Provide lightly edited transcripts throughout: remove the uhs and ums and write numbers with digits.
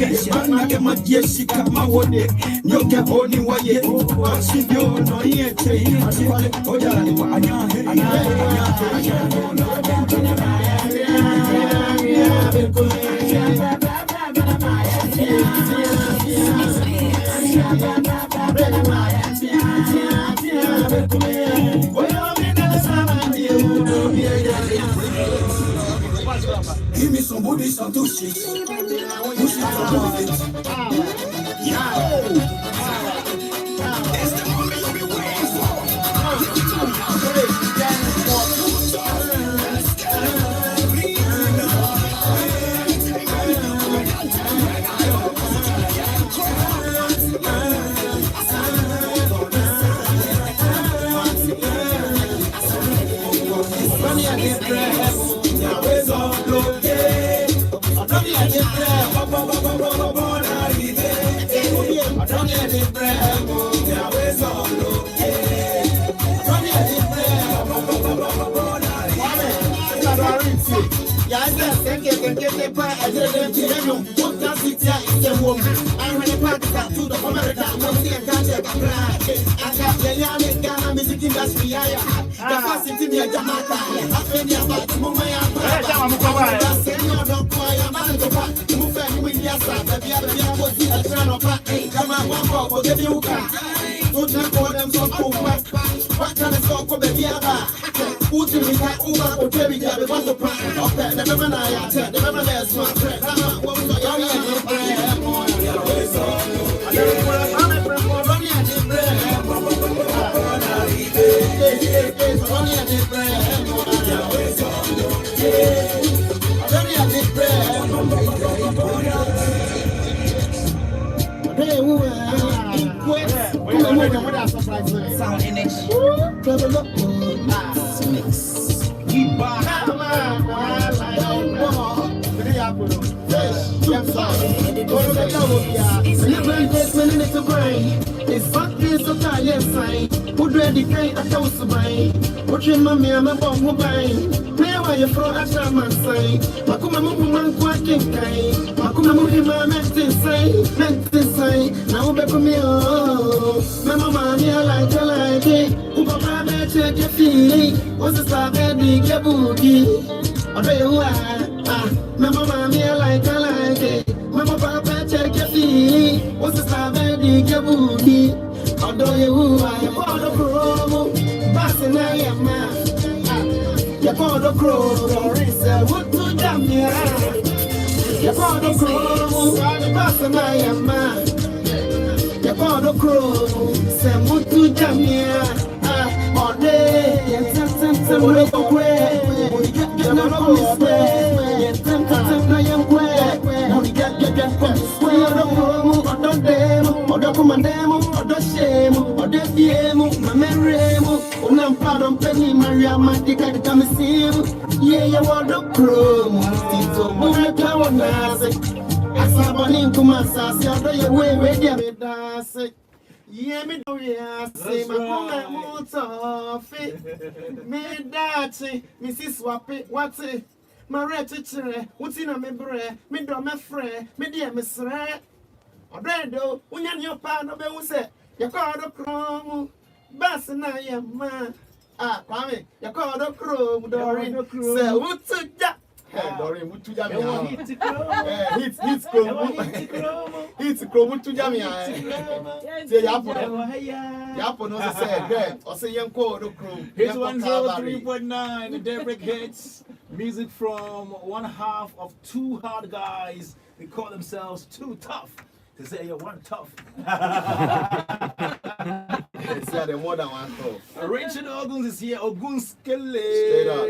Manage my Jessica, my one day. You get only one year. She do no yet. Give me some booty, some two shit. Push it to move it. That's the moment you've been waiting for. Sound energy. It's fucking so tired, sign. Who ready kind of toast to buy? Watching my man, my bomb will buy. Where you from? I shall man say. Makuma Muman quacking kind. Makuma Muhima mentin say. Now back me oh. My mama, I like it. Uba bet check your feeling. What's the star baby? Get boogie. I do you are. My mama, I like it. Mama, papa, check your feeling. What's the star baby? Get boogie. I do you are. You bought a promo. Passing I am man. You bought a crow. Doreen said, what to damn me? You bought a crow. Passing I am man. You bought a crow. Said, what to damn me? All day. And look away. You're not always way. I am way. Only get from the square of the room, or the demo, or the commandemo, or the shame, or the demo, my memory, or I'm proud of Penny Maria, my dick, I come see you. Yeah, you want the chrome, it's a movie power nazi. I saw one in Kumasa, see how you way, ready, I say. Yeah, me do ya say my comment motor fit. Me dachi, Mrs. Swappy, what's it? My red teacher, what's in a member, me do my friend, me dear Miss Red. Amerado, when you're your partner, be say, you call the chrome, Bass and I am man. Kwame, you call the chrome, Doreen, say, what's that? Doreen, what to jam? Hitz Chrome to jam. Say, Yapo knows say, or say, young call the chrome. Hitz 103.9, the Daybreak hits. Music from one half of two hard guys. They call themselves Too Tough. They say you're one tough. Yeah, they're more than one tough. Richard Oguns is here. Ogunskele. Straight up.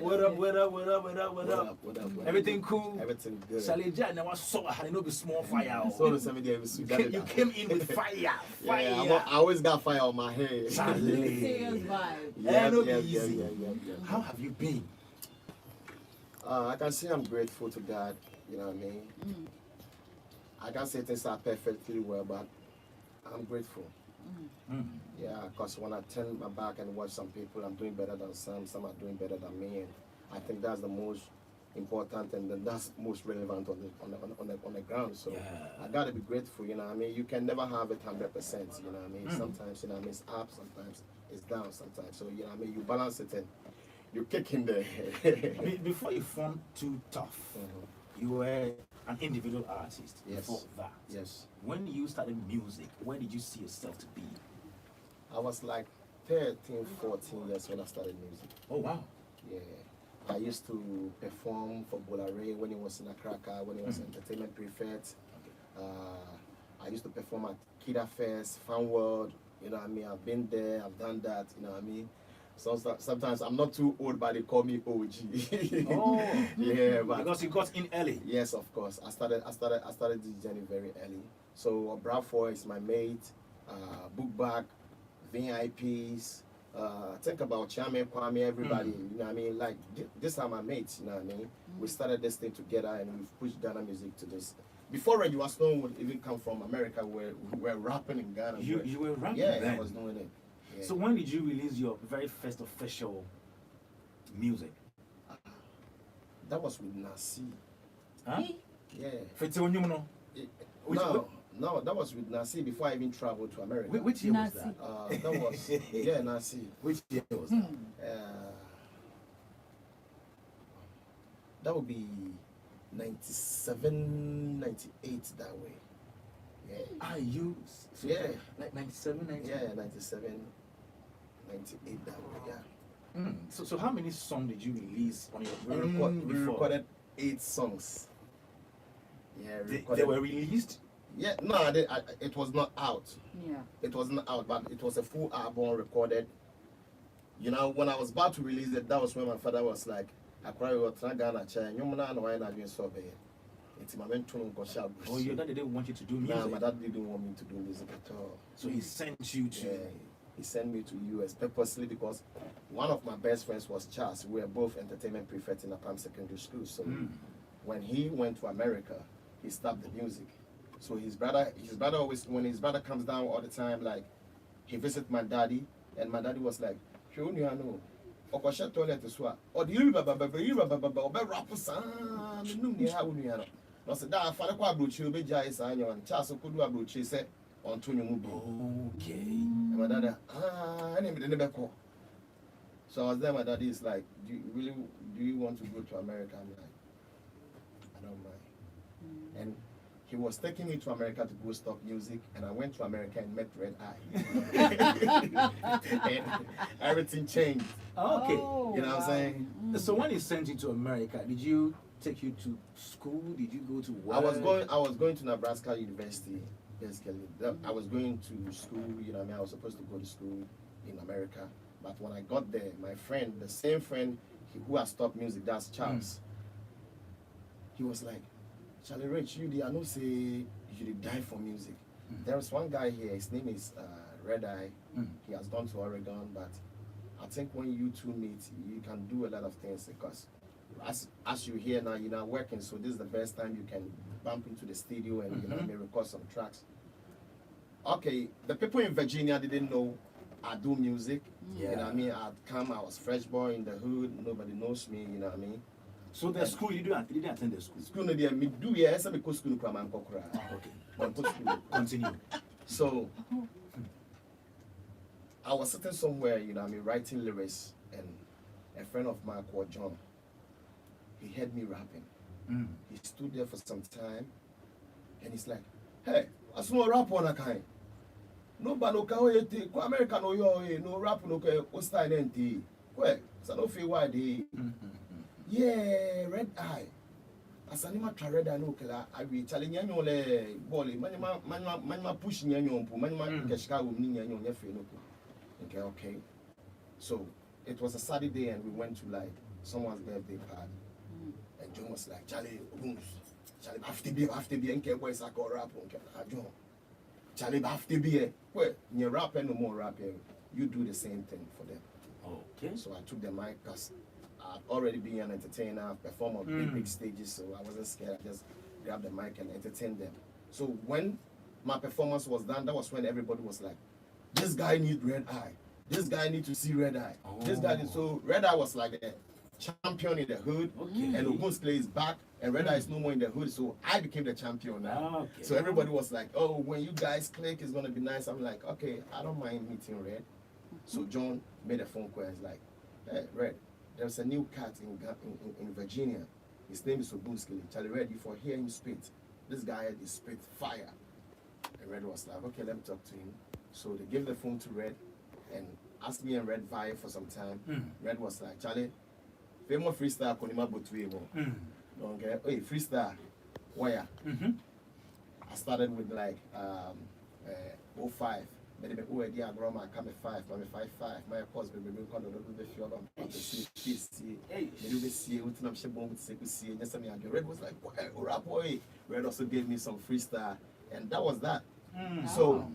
What up? Everything cool? Everything good. Salija, now I saw I know be small fire. You came in with fire. Yeah, I always got fire on my head. Serious vibe. Yeah. How have you been? I can say I'm grateful to God, you know what I mean? I can't say things are perfectly well, but I'm grateful. Yeah, because when I turn my back and watch some people, I'm doing better than some are doing better than me. And I think that's the most important, and then that's most relevant on the ground. So Yeah. I gotta be grateful, you know what I mean? You can never have it 100%, you know what I mean? Sometimes, you know what I mean, it's up, sometimes it's down, sometimes. So, you know what I mean, you balance it and you kick in there. Before you formed Too Tough, you were an individual artist. Yes. Before that, Yes. when you started music, where did you see yourself to be? I was like 13, 14 years when I started music. Oh wow. Yeah. I used to perform for Bolare when it was in Accra, when it was entertainment prefect. I used to perform at Kida Fest, Fan World, you know what I mean? I've been there, I've done that, you know what I mean? So sometimes I'm not too old, but they call me OG. Oh. Yeah, but Because you got in early. yes, of course. I started this journey very early. So Bradford is my mate, Bookback, VIPs. Think about Chairman Kwame, everybody. You know what I mean? Like these are my mates. You know what I mean? We started this thing together, and we've pushed Ghana music to this. Before Radio Stone would even come from America, we were rapping in Ghana. You were rapping Yeah, then. I was doing it. Yeah. So when did you release your very first official music? That was with Nasi. Huh? Yeah. Fete Onyumono. No, that was with Nasi before I even traveled to America. Which year was Nasi. that? That was Nasi. Which year was that? That would be 97, 98 that way. Yeah. Are you? So Yeah. Like 97, 98? Yeah, 97, 98 that way, yeah. So how many songs did you release on your We recorded 8 songs. Yeah, They were released? Yeah, no, it was not out. Yeah. It was not out, but it was a full album recorded. You know, when I was about to release it, that was when my father was like, I cried with Ghana chair, you know, why not doing so bad. It's my mentor go shout. Oh, your dad didn't want you to do music? No, my dad didn't want me to do music at all. So he sent you to... Yeah, he sent me to US purposely because one of my best friends was Charles. We were both entertainment prefects in Apam Secondary School. So when he went to America, he stopped the music. So his brother always, when his brother comes down all the time, like he visits my daddy, and my daddy was like, "Show you know, okosha toilet to swa, or the you rap some, no how you know." No, so that father kwa brochi obe jai sa anyo, and Charles could do a brochi say on Tony Mubi. Okay. And my dad, I never call. So I was there. My daddy is like, do you want to go to America? I'm like, I don't mind. And he was taking me to America to go stop music, and I went to America and met Red Eye. And everything changed. Okay. Oh, You know what I'm saying? So when he sent you to America, did you take you to school? Did you go to work? I was going to Nebraska University, basically. I was going to school, you know what I mean? I was supposed to go to school in America. But when I got there, my friend, the same friend who has stopped music, that's Charles, he was like, Charlie Rich, I know say you should die for music. There is one guy here, his name is Red Eye. He has gone to Oregon, but I think when you two meet, you can do a lot of things because as you hear now, you're not working, so this is the best time you can bump into the studio and you know maybe record some tracks. Okay, the people in Virginia didn't know I do music. You know what I mean? I was fresh boy in the hood, nobody knows me, you know what I mean? So the school, you didn't attend the school? School no me do yeah, some go school no man kokra. Okay. Continue. So I was sitting somewhere, you know what I mean, writing lyrics, and a friend of mine called John, he heard me rapping. He stood there for some time, and he's like, "Hey, I small rap on a kind. Nobody no can go America no yo no rap no can style NT. Well, so no feel why they yeah, Red Eye. As an ima Red Eye no kela, I be challenge yanyo le boli. Manima push yanyo pu. Manima keshka umni yanyo nyefe no pu. Okay. So it was a Saturday, and we went to like someone's birthday party. And John was like, Charlie, have to be, and boys I got rap on John. Charlie, have to be, well, you rap no more rap, you do the same thing for them. Okay. So I took the mic because I'd already been an entertainer, I've performed on big stages, so I wasn't scared. I just grabbed the mic and entertained them. So when my performance was done, that was when everybody was like, this guy needs Red Eye. This guy needs to see Red Eye. This guy needs, so Red Eye was like champion in the hood, Okay. and Ogunskele is back, and Red Eye is no more in the hood, so I became the champion now. Okay. So everybody was like, oh, when you guys click, it's gonna be nice. I'm like, okay, I don't mind meeting Red. So John made a phone call. He's like, hey, Red, there's a new cat in Virginia. His name is Ogunskele. Charlie Red, if you hear him spit, this guy is spit fire. And Red was like, okay, let me talk to him. So they gave the phone to Red and asked me and Red vibe for some time. Red was like, Charlie, famous freestyle konima botuwe mo. Okay, hey, freestyle, wire. I started with like 05. Maybe already I grow my come 5, my 5. My course maybe we call it the field on see. Maybe we see what I'm saying with see. Just me and Red was like, rap boy. Red also gave me some freestyle, and that was that. So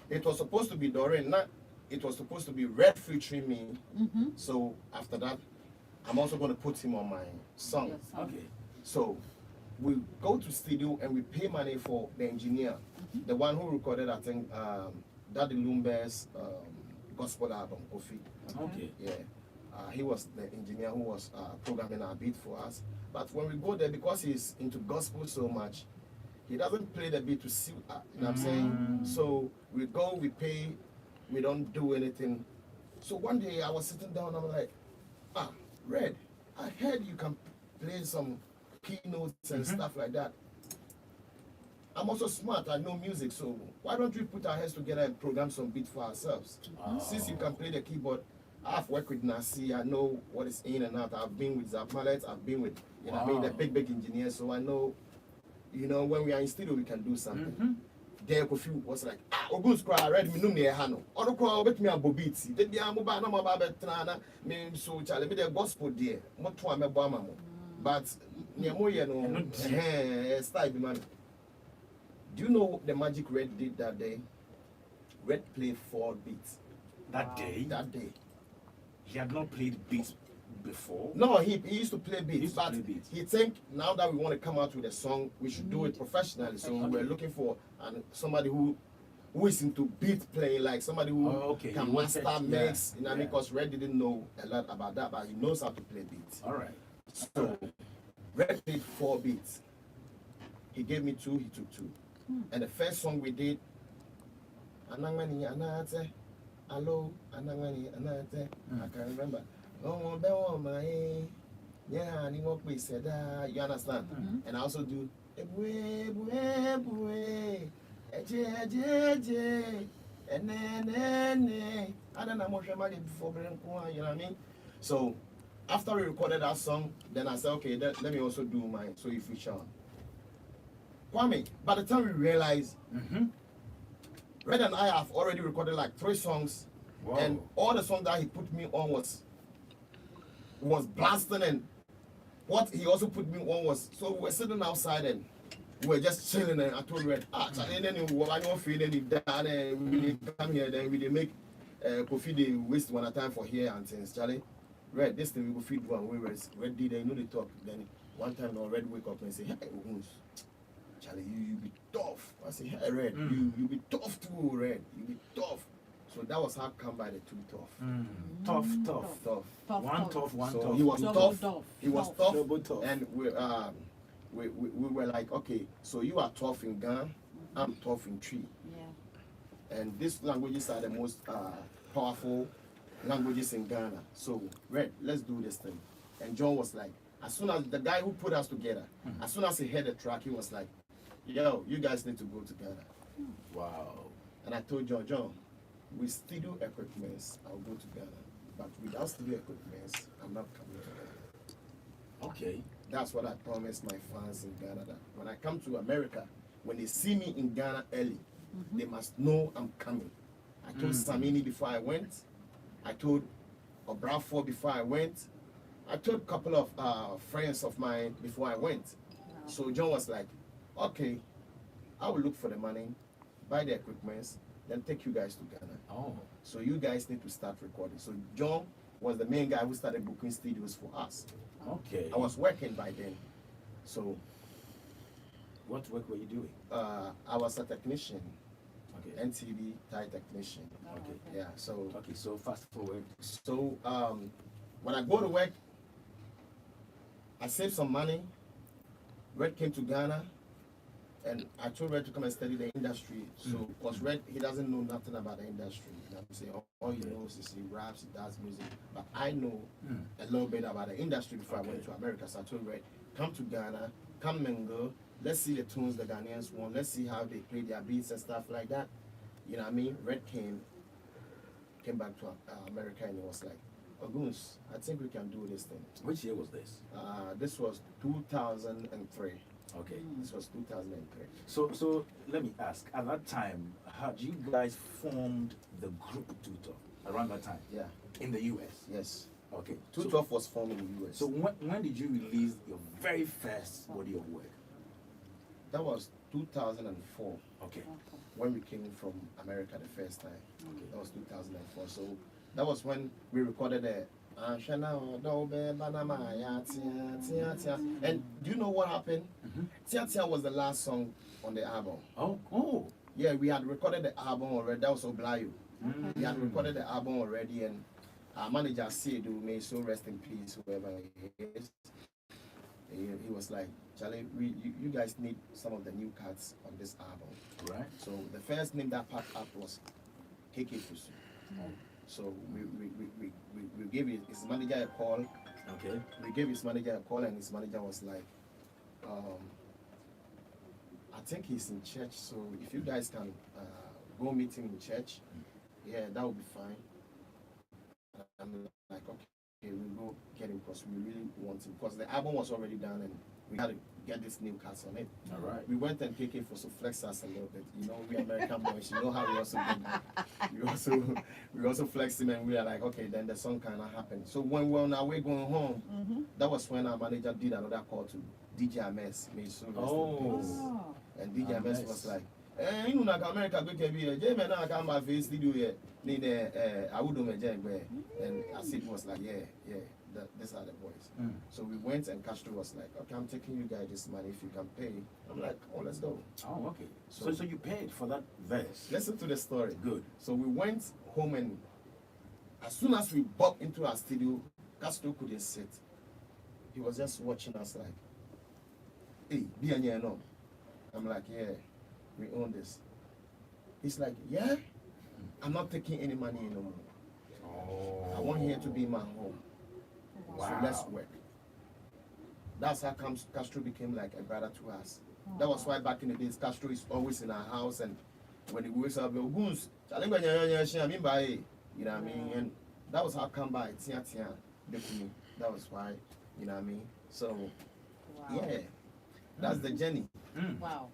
it was supposed to be Doreen, not it was supposed to be Red featuring me. So after that, I'm also going to put him on my song. Yes. Okay. So we go to studio and we pay money for the engineer, the one who recorded, I think, Daddy Lumber's gospel album, Kofi. Okay. Yeah. He was the engineer who was programming our beat for us. But when we go there, because he's into gospel so much, he doesn't play the beat to see, you know what I'm saying? So we go, we pay, we don't do anything. So one day I was sitting down, I'm like, Red, I heard you can play some keynotes and stuff like that. I'm also smart, I know music, so why don't we put our heads together and program some beats for ourselves? Since you can play the keyboard, I've worked with Nasi, I know what is in and out. I've been with Zap Mallet, I've been with, you know, I mean, the big engineers, so I know, you know, when we are in studio, we can do something. There, Kofi was like, Ogunskele, Red, me no me hano. Odo kwa obet me abo beats. They be amu ba na ma ba betrana. Me so chale me the gospel there. Mo to ame bo amamo. But niemo ye no style be man. Do you know the magic Red did that day? Red played 4 beats. That day? That day. He had not played beats before? No, he used to play beats. He used to play beats. He think now that we want to come out with a song, we should do it professionally. So we're looking for somebody who is into beat playing, like somebody who can master mix. You know, because Red didn't know a lot about that, but he knows how to play beats. All right. So Red played 4 beats. He gave me 2, he took 2. And the first song we did, Anangmani Anate, Hello, Anangmani Anate, I can remember. Oh, my, yeah, and what we said, you understand? And I also do, and then, I don't know much about it before, you know what I mean? So, after we recorded that song, then I said, okay, let me also do mine, so if we shall. Kwame, by the time we realized, Red and I have already recorded like 3 songs, and all the songs that he put me on was blasting, and what he also put me on was, so we were sitting outside and we were just chilling, and I told Red, and then I don't feel any down, and we come here, then we make Kofi they waste one time for here and things, Charlie. Red, this thing we go feed one, we were Red did, you know they talk, then one time now Red wake up and say, hey, Charlie, you be tough. I say, hey, Red, you be tough too, Red. You be tough. So that was how come by the 2 tough. Tough. One tough, one so tough. he was Double tough. He was Double tough. tough. And we were like, okay, so you are tough in Ghana, I'm tough in Tree. Yeah. And these languages are the most powerful languages in Ghana. So, Red, let's do this thing. And John was like, as soon as the guy who put us together, as soon as he heard the track, he was like, yo, you guys need to go together. Wow. And I told John, with studio equipments, I'll go to Ghana. But without studio equipments, I'm not coming to Ghana. Okay. That's what I promised my fans in Ghana, that when I come to America, when they see me in Ghana early, they must know I'm coming. I told Samini before I went. I told Obrafo before I went. I told a couple of friends of mine before I went. So John was like, okay, I will look for the money, buy the equipment, then take you guys to Ghana. Oh. So you guys need to start recording. So John was the main guy who started booking studios for us. Okay. I was working by then. So what work were you doing? I was a technician, Okay. NTV tie technician. Okay. Yeah, so Okay, so fast forward. so when I go to work, I saved some money. Red came to Ghana, and I told Red to come and study the industry. So, because Red, he doesn't know nothing about the industry. You know what I'm saying? All he knows is he raps, he does music. But I know a little bit about the industry before I went to America. So I told Red, come to Ghana, come mingle. Let's see the tunes the Ghanaians want. Let's see how they play their beats and stuff like that. You know what I mean? Red came back to America, and he was like, Oguns, I think we can do this thing. Which year was this? This was 2003. Okay. This was 2003. So let me ask. At that time, had you guys formed the group Too Tough around that time? Yeah. In the US? Yes. Okay. Too Tough was formed in the US. So when did you release your very first body of work? That was 2004 Okay. when we came from America the first time. Okay. That was 2004. So that was when we recorded the and do you know what happened? Tia Tia was the last song on the album. Oh. Yeah, we had recorded the album already. That was Oblayo. We had recorded the album already, and our manager said, may so rest in peace, whoever he is. He was like, Charlie, you guys need some of the new cuts on this album. Right. So the first name that popped up was KK Fusu. So we gave his manager a call. Okay. We gave his manager a call, and his manager was like, I think he's in church, so if you guys can go meet him in church, yeah, that would be fine. I'm like, okay, we'll go get him because we really want him. Because the album was already done, and we had to get this new cast on it. All right. We went and KK for some flex us a little bit. You know, we American boys, you know how we also we also flex him, and we are like, okay, then the song kind of happened. So when we were on our way going home, that was when our manager did another call to DJ MS. May so rest in peace. And DJ MS was like, you know, like America, go can be a J man, I come my face studio here. Need I would do my job, and as it was like, yeah. These are the boys. So we went, and Castro was like, okay, I'm taking you guys this money if you can pay. I'm like, oh, let's go. Oh, okay. So you paid for that verse. Listen to the story. Good. So we went home, and as soon as we bumped into our studio, Castro couldn't sit. He was just watching us like, hey, be on no. I'm like, yeah, we own this. He's like, yeah, I'm not taking any money anymore. I want here to be my home. Wow. So let's work. That's how Castro became like a brother to us. That was why back in the days, Castro is always in our house, and when he wakes up, you know what I mean? And that was how come by Tia Tia did to me. That was why, you know what I mean? So, yeah, that's the journey. Wow.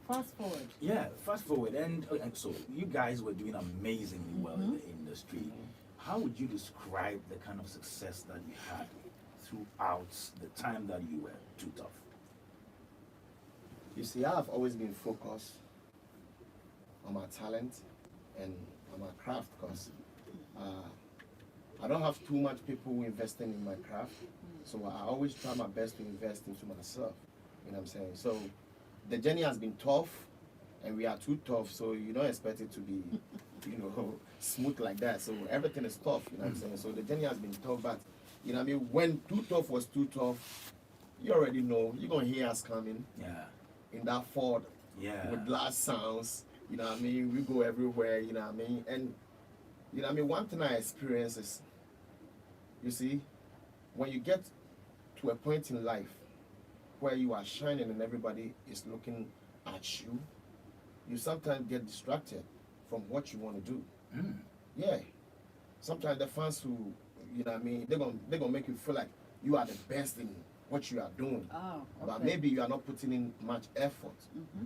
Fast forward. Yeah, fast forward. And so you guys were doing amazingly well in the industry. How would you describe the kind of success that you had throughout the time that you were Too Tough? You see, I've always been focused on my talent and on my craft, because I don't have too much people investing in my craft, so I always try my best to invest into myself. You know what I'm saying? So the journey has been tough, and we are too tough, so you don't expect it to be, you know, smooth like that. So everything is tough, you know what I'm saying? So the journey has been tough, but you know what I mean? When Too Tough was Too Tough, you already know, you're gonna hear us coming. Yeah. In that Ford. Yeah. With loud sounds, you know what I mean? We go everywhere, you know what I mean? And you know what I mean? One thing I experience is, you see, when you get to a point in life where you are shining and everybody is looking at you, you sometimes get distracted from what you want to do. Yeah. Sometimes the fans who, you know what I mean, they're gonna make you feel like you are the best in what you are doing. Oh, okay. But maybe you are not putting in much effort.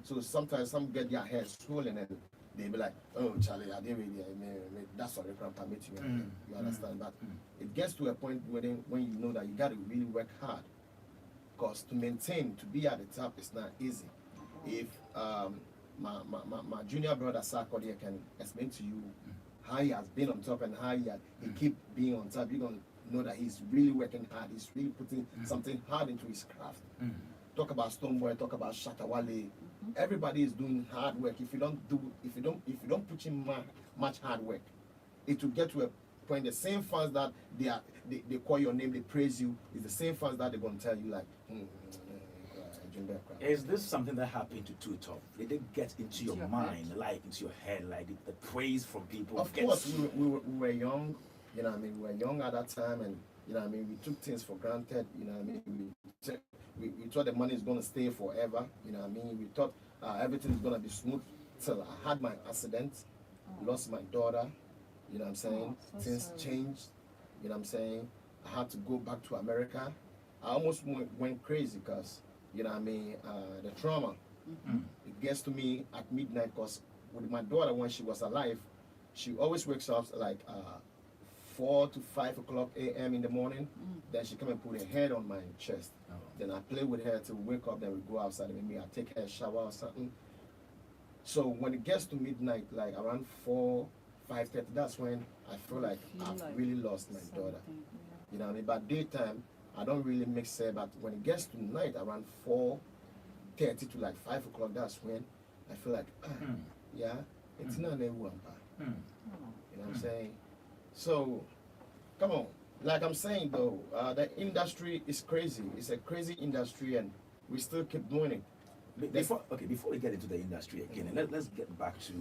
So sometimes some get their head swollen, and they be like, oh, Charlie, I didn't really, that's what I'm meeting you. You understand? But it gets to a point when you know that you got to really work hard. Because to maintain, to be at the top is not easy. If my junior brother Sarkodie can explain to you how he has been on top and how he keep being on top, you're going to know that he's really working hard. He's really putting something hard into his craft. Talk about Stoneboy, talk about Shatawale. Everybody is doing hard work. If you don't put in much hard work, it will get to a point, the same fans that they call your name, they praise you, is the same fans that they're gonna tell you like, Is this something that happened to Too Tough? Did it get into your mind, like into your head, like the praise from people? Of course, we were young, you know what I mean? We were young at that time, and you know what I mean? We took things for granted, you know what I mean? We thought the money is going to stay forever, you know what I mean? We thought everything is going to be smooth till I had my accident, lost my daughter, you know what I'm saying? Things changed, you know what I'm saying? I had to go back to America. I almost went crazy because, you know what I mean, the trauma, it gets to me at midnight because with my daughter, when she was alive, she always wakes up like 4 to 5 o'clock a.m. in the morning. Then she come and put her head on my chest. Then I play with her till we wake up, then we go outside and maybe I take her a shower or something. So when it gets to midnight, like around 4, 5:30, that's when I feel like I've really lost my daughter. You know what I mean? But daytime, I don't really mix it, but when it gets to night, around 4:30 to like 5 o'clock, that's when I feel like, yeah, it's not a one. You know what I'm saying? So, come on. Like I'm saying though, the industry is crazy. It's a crazy industry, and we still keep doing it. Before we get into the industry again, let's get back to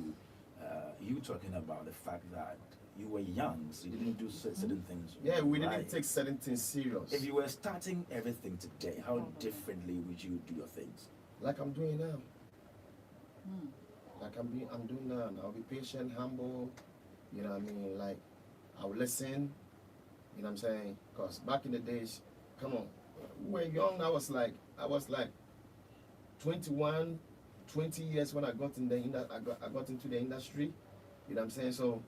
you talking about the fact that you were young, so you didn't do certain things. Yeah, we didn't take certain things serious. If you were starting everything today, how differently would you do your things? Like I'm doing now. Like I'm doing now. I'll be patient, humble. You know what I mean? Like I'll listen. You know what I'm saying? Because back in the days, come on, we were young. I was like 21, 20 years when I got in I got into the industry. You know what I'm saying? So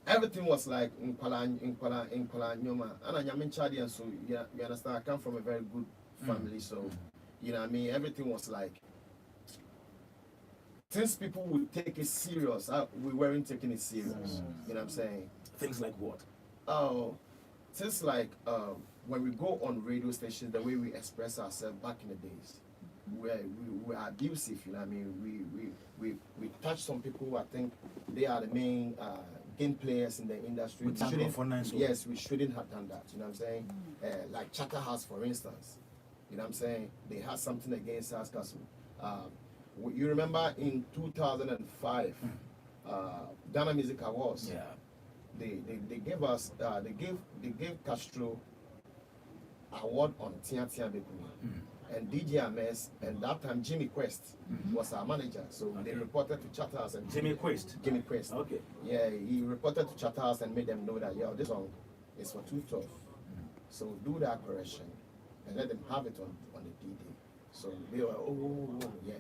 everything was like in Kuala Nyoma. And I'm in Chadi, and so yeah, you understand. I come from a very good family, so you know what I mean. Everything was like, since people would take it serious, we weren't taking it serious. You know what I'm saying? Things like what? Oh, just like when we go on radio stations, the way we express ourselves back in the days, where we were abusive. You know what I mean? We touch some people who I think they are the main game players in the industry. Yes, we shouldn't have done that. You know what I'm saying? Like Charterhouse, for instance. You know what I'm saying? They had something against us because you remember in 2005, Ghana Music Awards. Yeah. They gave us they gave Castro award on Tia Tia Bekuma. And DJ MS, and that time Jimmy Quest was our manager. So they reported to Charterhouse and Jimmy Quest. Okay. Yeah, he reported to Charterhouse and made them know that this song is for Too Tough. So do that correction and let them have it on the D-Day. So they were yeah.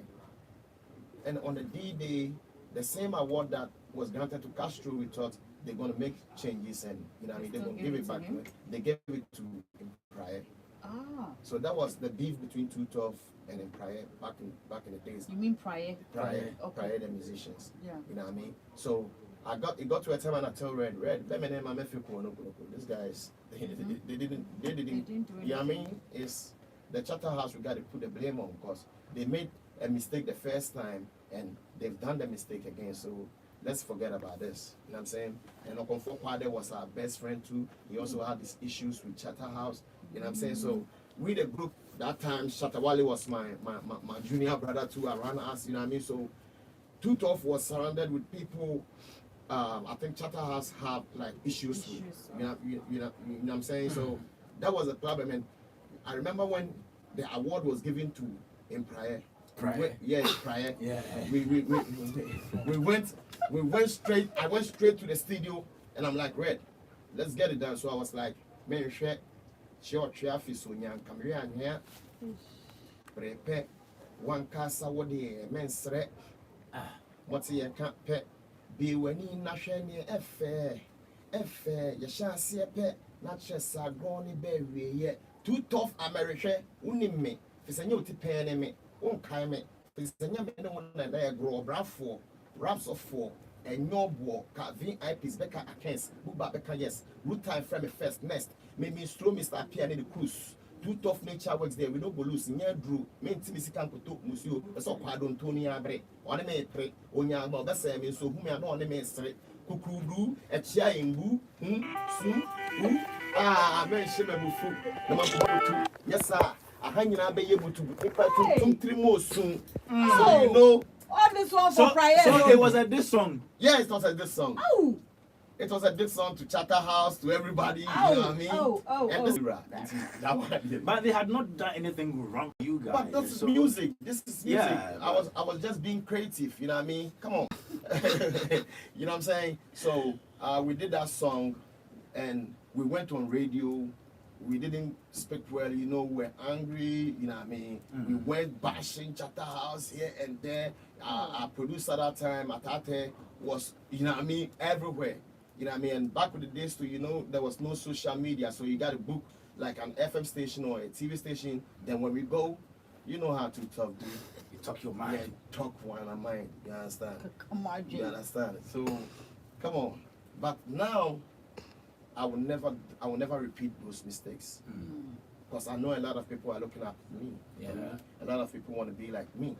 And on the D-Day, the same award that was granted to Castro, we thought they're going to make changes, and you know, they're going to give it back to him. They gave it to Empire. So that was the beef between Too Tough and Empire back in the days. You mean Prior? Prior, the musicians. Yeah. You know what I mean? So it got to a time and I tell Red, let me name my these guys, they didn't do anything. You know what I mean? It's the Charterhouse we got to put the blame on, because they made a mistake the first time and they've done the mistake again. So let's forget about this. You know what I'm saying? And Okonfo Kwade was our best friend too. He also had these issues with Charterhouse. You know what I'm saying? So we the group that time, Shatawale was my junior brother too around us. You know what I mean? So Too Tough was surrounded with people. I think Charterhouse have like issues with. You know what I'm saying? So that was a problem. And I remember when the award was given to Empire. Prior. Yeah. We went straight. I went straight to the studio, and I'm like, Red, let's get it done. So I was like, man, sure, so young, come here, prepare one casa what the men's threat. What's your can't pet? Be when you nation affair, you shall see a pet, not just a gony berry yet. Too tough, America, unim me, it's a new tipen me. Won't climb it. It's the young man that grow bravo, raps of 4, and no war, VIPs, Becca against, Buba Becca, yes, root time from the first nest, maybe slow Mr. Piano in the cruise. Too tough nature works there, we don't go lose, near Drew, main Timothy Campo took Monsieur, a so called Tony Abre, or the may pray, on your mother, so whom I know on the main street, kukudu, echia imbu, su, mention me food. The man yes, sir. I hang in be able to put 3 more soon. So you know. All this one for prayer. So it was a diss song. Yeah, it was a diss song. Oh. It was a diss song to Chatterhouse, to everybody. You know what I mean? And this, that one. But they had not done anything wrong to you guys. But this is music. This is music. Yeah, I was just being creative. You know what I mean? Come on. You know what I'm saying? So we did that song, and we went on radio. We didn't speak well, you know, we're angry, you know what I mean? We went bashing Chatterhouse here and there. Our producer at that time, Atate, was, you know what I mean, everywhere. You know what I mean? And back with the days too, you know, there was no social media, so you got to book like an FM station or a TV station. Then when we go, you know how to talk, dude. You talk your mind. Yeah, talk one of mind, you understand? Come on, You understand? So, come on. But now, I will never repeat those mistakes. Because I know a lot of people are looking at me. Yeah. A lot of people want to be like me.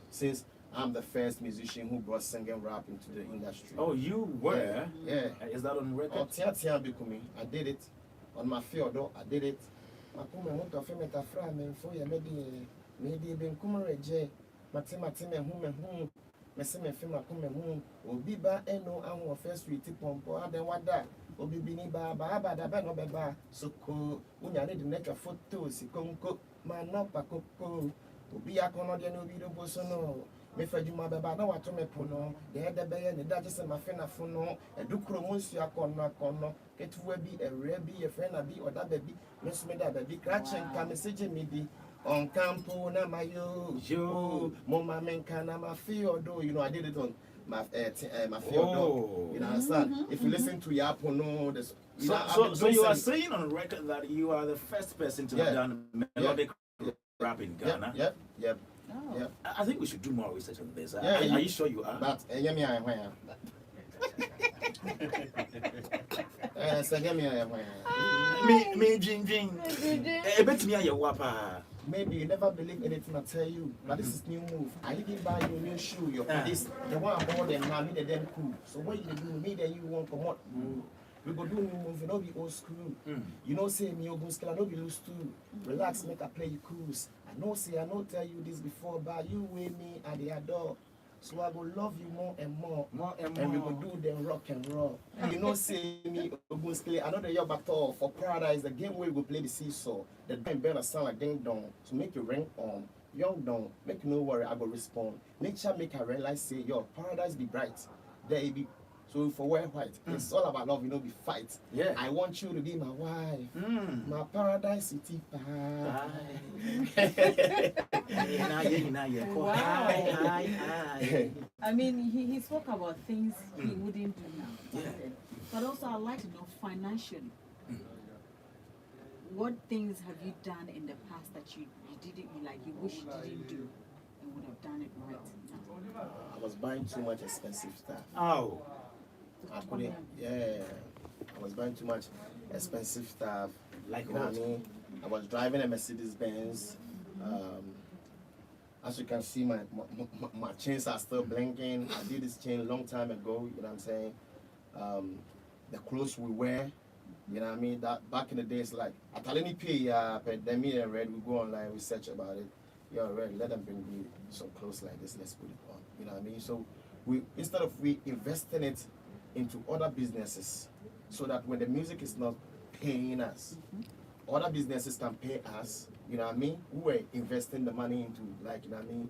Since I'm the first musician who brought singing rap into the industry. Oh, you were? Yeah. Is that on record? I did it. On my field, I did it. Mese me film akome hu obi ba eno anwo first street pompo aden wada obi bini ba da ba no beba soko unya ne de netwa photos konko ma no pakoko obi akono de no bi do boso no me fadwuma beba na wato me pono de de beye ne daje se ma fe na fo no edukuro mu nsu akono ketuwa bi ewre bi e fe na bi oda ba bi me so me da ba bi krachen ka message me di on campo na mayo mama menka na ma fiodo, you know, I did it on my fiodo. You know, understand? If you listen to Yapo, no, this. So you are saying on record that you are the first person to have done melodic rap in Ghana. Yep. I think we should do more research on this. Yeah, are you sure you are? But maybe you never believe anything I tell you, but this is new move. I didn't buy you a new shoe, your this the one I bought them now, me the damn cool. So what you do, me then you won't come out. We go do new move, you know be old school. You know say me Ogunskele, I know be loose too. Relax, make I play you cruise. I know tell you this before, but you with me at the adore. So I will love you more and more. And we will do them rock and roll. You know, say me, Ogunskele, I know the year battle for Paradise, the game where we go play the seesaw. The time better sound like ding dong. So make you ring on. Young dong, make no worry, I will respond. Nature make her realize, say, yo, paradise be bright. There it be. So for wear white, it's all about love, you know, be fight. Yeah. I want you to be my wife. My paradise city pie. Wow. I mean, he spoke about things he wouldn't do now. Yeah. But also, I'd like to know financially. What things have you done in the past that you didn't, you wish you didn't do and would have done it right now? I was buying too much expensive stuff. Oh. I couldn't, I was buying too much expensive stuff. Like you know what I mean? I was driving a Mercedes Benz. As you can see, my chains are still blinking. I did this chain a long time ago, you know what I'm saying? The clothes we wear, you know what I mean? That back in the days, like, Atalini P, me and Red, we go online, we search about it. Yo, Red, let them bring me some clothes like this, let's put it on. You know what I mean? So instead of we investing it into other businesses, so that when the music is not paying us, other businesses can pay us, you know what I mean? We were investing the money into, like, you know what I mean?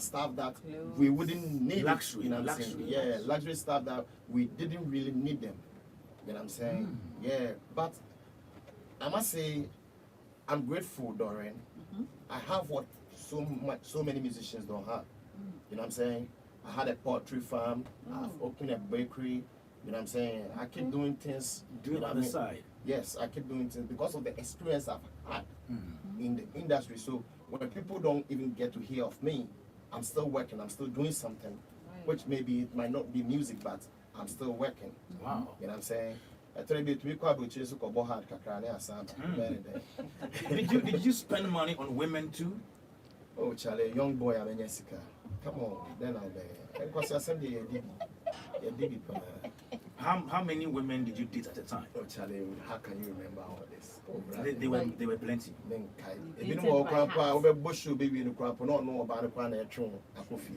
Stuff that we wouldn't need. Luxury, you know what I'm saying? Yeah, luxury stuff that we didn't really need them. You know what I'm saying? Yeah, but I must say, I'm grateful, Doreen. I have what so many musicians don't have. You know what I'm saying? I had a poultry farm. I've opened a bakery. You know what I'm saying? I keep doing things. Do it on the side. Yes, I keep doing things because of the experience I've had in the industry. So when people don't even get to hear of me, I'm still working. I'm still doing something, which maybe it might not be music, but I'm still working. Wow. You know what I'm saying? Did you spend money on women too? Oh, Charlie, young boy, I'm in Jessica. Come on, then I'll be. Because I send you a DB. How many women did you date at the time? Oh, Charlie, how can you remember all this? Oh, They were plenty. Then if you know grandpa, we bush you baby in the grandpa, not know about the plan at home. I could feel.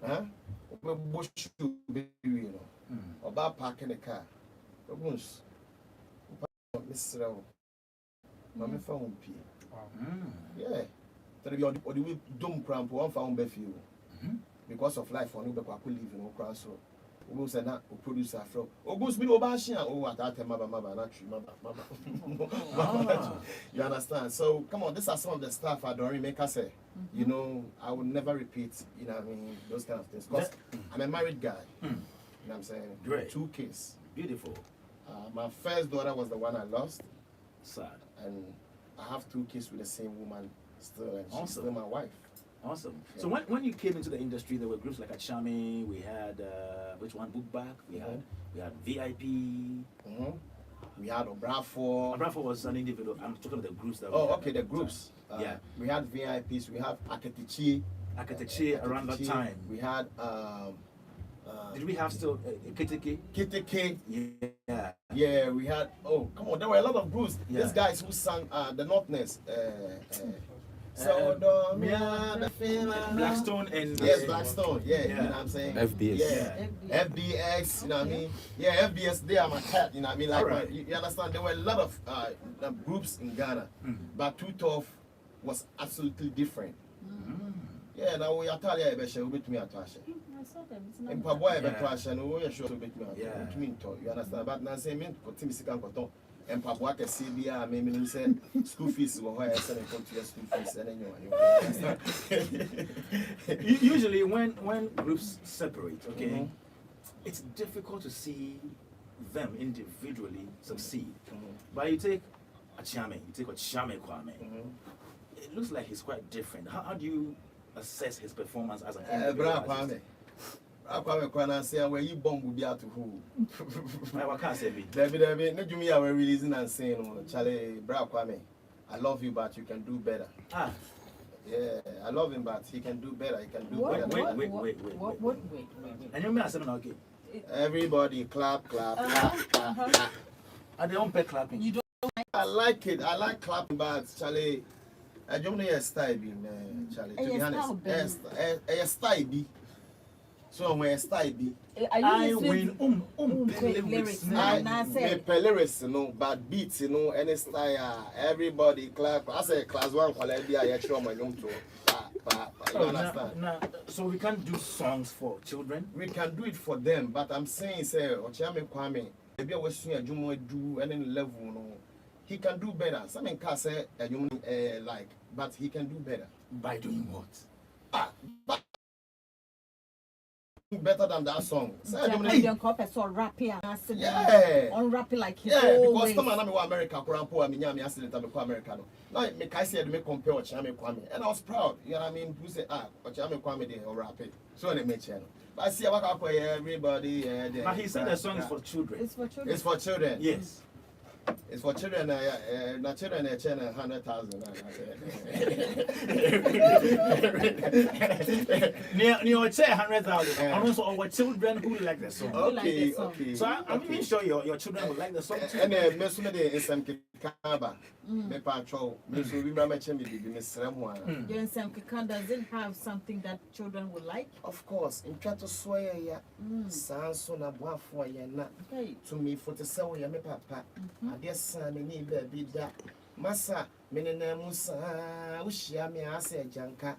Huh? We bush you baby, you know. About parking the car. The ones. Mr. Mammy found P. Yeah. So the way dumb cramp one found Befew. Because of life on Uber could live in Okra so. Ogus and that producer from Ogus Mino Bashian. Oh, at that time, Maba, not true, Maba. You understand? So, come on, these are some of the stuff I don't make us say. You know, I would never repeat, you know what I mean, those kind of things. Because I'm a married guy. You know what I'm saying? Great. 2 kids. Beautiful. My first daughter was the one I lost. Sad. And I have 2 kids with the same woman still, and she's Awesome. still my wife. Awesome. Yeah. So when you came into the industry, there were groups like Achame, we had which one? Bookback, we had VIP. We had Obrafo. Abrafo was an individual. I'm talking about the groups that. Oh, we had okay, at the that groups. time. Yeah. We had VIPs. We have Aketichi. Akatache around that time. We had Did we have still Kiteke? Kiteke. Yeah. Yeah, we had. Oh, come on, there were a lot of groups. Yeah. These guys who sang the Northness. Blackstone and Yes, Blackstone. Yeah, Yeah. you know what I'm saying. FBS. Yeah, FBX. You know what I mean. Yeah, FBS. They are my cat. You know what I mean. Like, Alright. you understand? There were a lot of groups in Ghana, but Too Tough was absolutely different. Yeah, now we are telling you about me at I saw them. It's not in bad. Pabwa, and we are sure to make me Yeah. you understand? But now, say, me, continue to come and Pabwa can see me, maybe say school fees were higher, and come to your school fees, and then you Usually when groups separate, okay, it's difficult to see them individually succeed. But you take Achame, you take Achame Kwame. It looks like he's quite different. How do you assess his performance as an individual artist? Kwame Kwana say where you bomb will be out to who. I can't say it. David, no me are releasing and saying, Charlie, Bra Kwame, I love you, but you can do better. Yeah, I love him, but he can do better. He can do better. Wait. And you may have said, okay. Everybody clap. And they don't pay clapping. You don't. I like it. I like clapping, but Charlie, I don't know your style, Charlie. To be honest, a style be. So when a style be, I win lyrics. I lyrics, you know, but beats, you know, any style. Everybody clap. I say class 1 quality. I actually my room to. You understand? So we can't do songs for children. We can do it for them, but I'm saying, say, Ochame Kwame, maybe I was seeing a Jumo do any level, no. He can do better. Some can say like, but he can do better. By doing what? But better than that song. Yeah. Unwrap it like his Because some of them America, Kurampo, and Miami, accident of Americano. Now, I said, me compare Ochame Kwame, and I was proud. You know what I mean? Who say, Ochame Kwame, they unwrap it. So they make channel. But I see everybody. But he said the song is for children. It's for children. It's for children. Yes. It's for children. Not children. 100,000. Near 100,000. And also our children who like the song. Okay. So I'm even sure your children will like the song too. And then, Miss Nsem Keka, me patrol, Miss Rima Mechemi, Miss Ramwa. Nsem Keka doesn't have something that children would like. Of course, in try to swear ya, Sanson a bois for ya not to me for the sell ya, me papa. I guess son, me need baby that. Massa, Menina Musa, Ushia me, I say, Janka.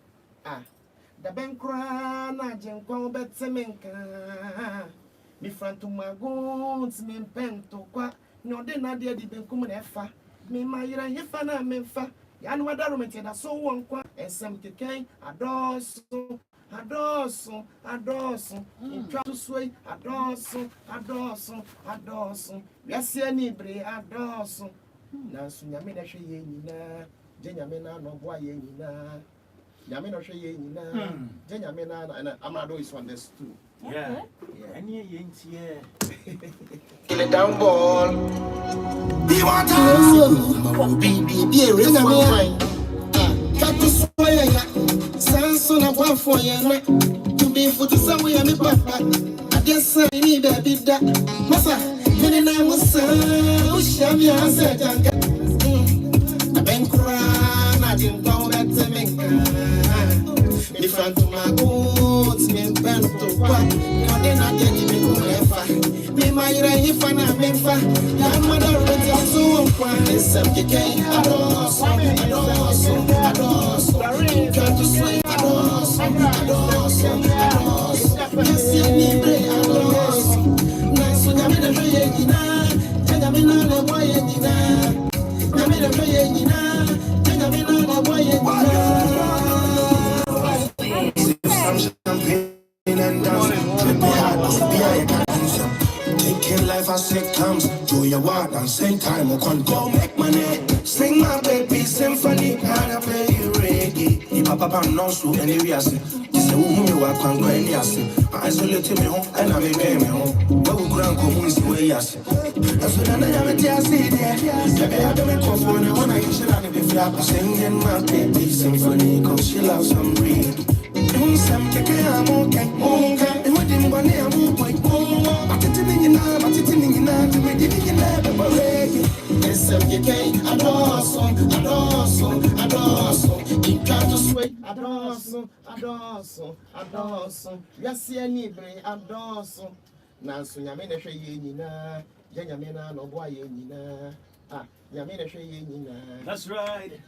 The Bankra, Janko, Betsemenka. Me front to my goons, me pen to qua, no, then I did the Benkum Efa. Me, my Yefana, Memfa. Yan what I so one qua, and Nsem Keka, Adoso. In try to sway, Adoso. We are seeing Bre, Adoso. Nansu Yamina Shayina, Jenamina, no boy, Yamina Shayina, Jenamina, and Amerado is on this too. Yeah. And yeah. Kill it down ball. Be water. Be a real man. Got to swear ya. Sanson a one for ya. To be for the same way, and papa. guess I need a bit that. Massa, when I was so shabby, I said, I didn't go back to me. If I'm to my boots, me bent to what? No, then I get me go me, my if I'm a member, your mother was also one. Nsem Keka, Doreen, can't you sleep? Yes, you need me, nice when I'm in a way, and I'm in a way, I'm in a way, and I'm in a taking life as it comes, do your work and same time, I can't go make money. Sing my baby symphony, and I play reggae. Ni papa no so anyway, I say, this is who you are, can't go any assay. I isolate me home, and I make me home. But we can't go who is the way I say. That's what I have to say there. Maybe I don't make off when I usually have to be flat. Singing my baby symphony, cause she loves some reggae. Nsem Keka, I'm okay. And what didn't want to move like but it's in your name, but it's in your name, to make it in your name, but Nsem Keka, adorso. You can't just wait, adorso. Yes, you need me, adorso. Nansu, Yamina Shayina, Yamina, no boy, Yamina Shayina. That's right.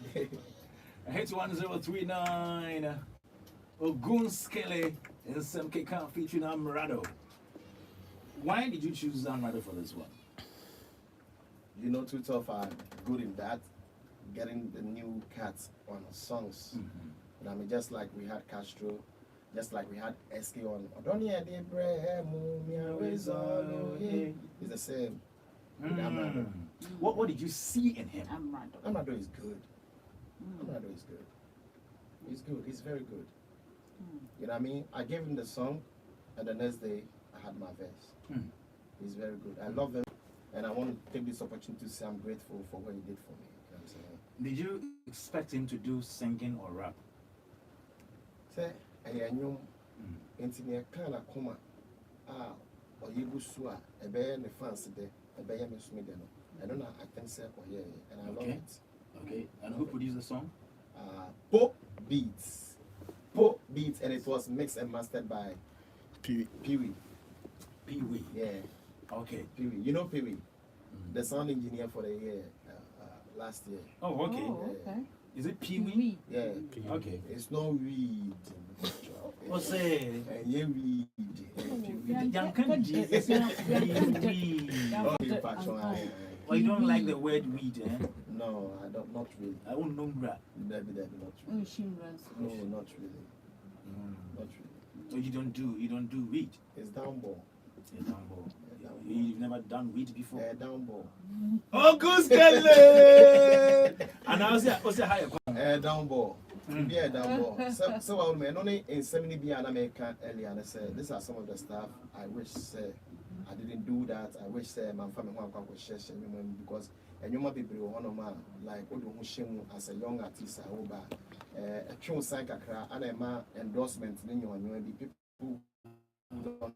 Hitz 1039. Ogunskele and Nsem Keka featuring Amerado. Why did you choose Amerado for this one? You know, Too Tough are good in that, getting the new cats on songs. And I mean, just like we had Castro, just like we had SK on Odonia de it's the same with Amerado. What did you see in him? Amerado is good. Amerado is good. He's good. He's very good. You know what I mean? I gave him the song, and the next day I had my verse. He's very good. I love him, and I want to take this opportunity to say I'm grateful for what he did for me. You know what I'm saying? Did you expect him to do singing or rap? Say, I knew intimate kind of coma. Or you go sua, a bear and the fancy day, a bear and I don't know, I can say, oh yeah, and I love it. Okay, and who produced the song? Pop Beats, and it was mixed and mastered by Pee Wee. Yeah. Okay. Pee Wee. You know Pee Wee, the sound engineer for the year last year. Oh, okay. Okay. Is it Pee Wee? Yeah. Okay. It's no weed. What's it? Yeah, weed. Oh, you don't like the word weed, eh? No, I don't. Not really. I won't know that. Not really. No, not really. Not really. So you don't do weed. It's downball. It's downball. You've never done weed before. Downball. Ogunskele. And I was higher. Downball. Yeah, downball. So I mean, only in 70 and America earlier, and I said, these are some of the stuff I wish I didn't do that. I wish my family would share because and you might be one of my like as a young artist. I hope a true sign and a ma endorsement in your people who don't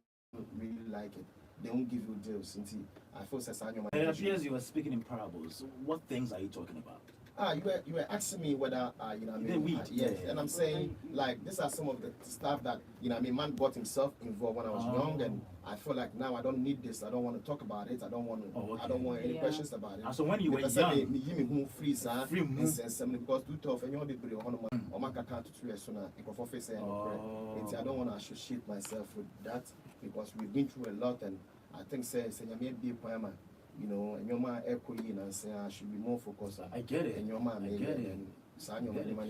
really like it. They won't give you deals. I feel it appears you were speaking in parables. What things are you talking about? You were asking me whether you know what I mean. Weed. Yes, and I'm saying like these are some of the stuff that you know what I mean. Man got himself involved when I was young, and I feel like now I don't need this. I don't want to talk about it. I don't want to. I don't want any questions about it. So when you were young, free because too tough, and you want to be on my account to 3 years so now. I don't want to associate myself with that because we've been through a lot, and I think say you be a poema. You know, and your man echoing and saying I should be more focused. I get it. And your man, I get it.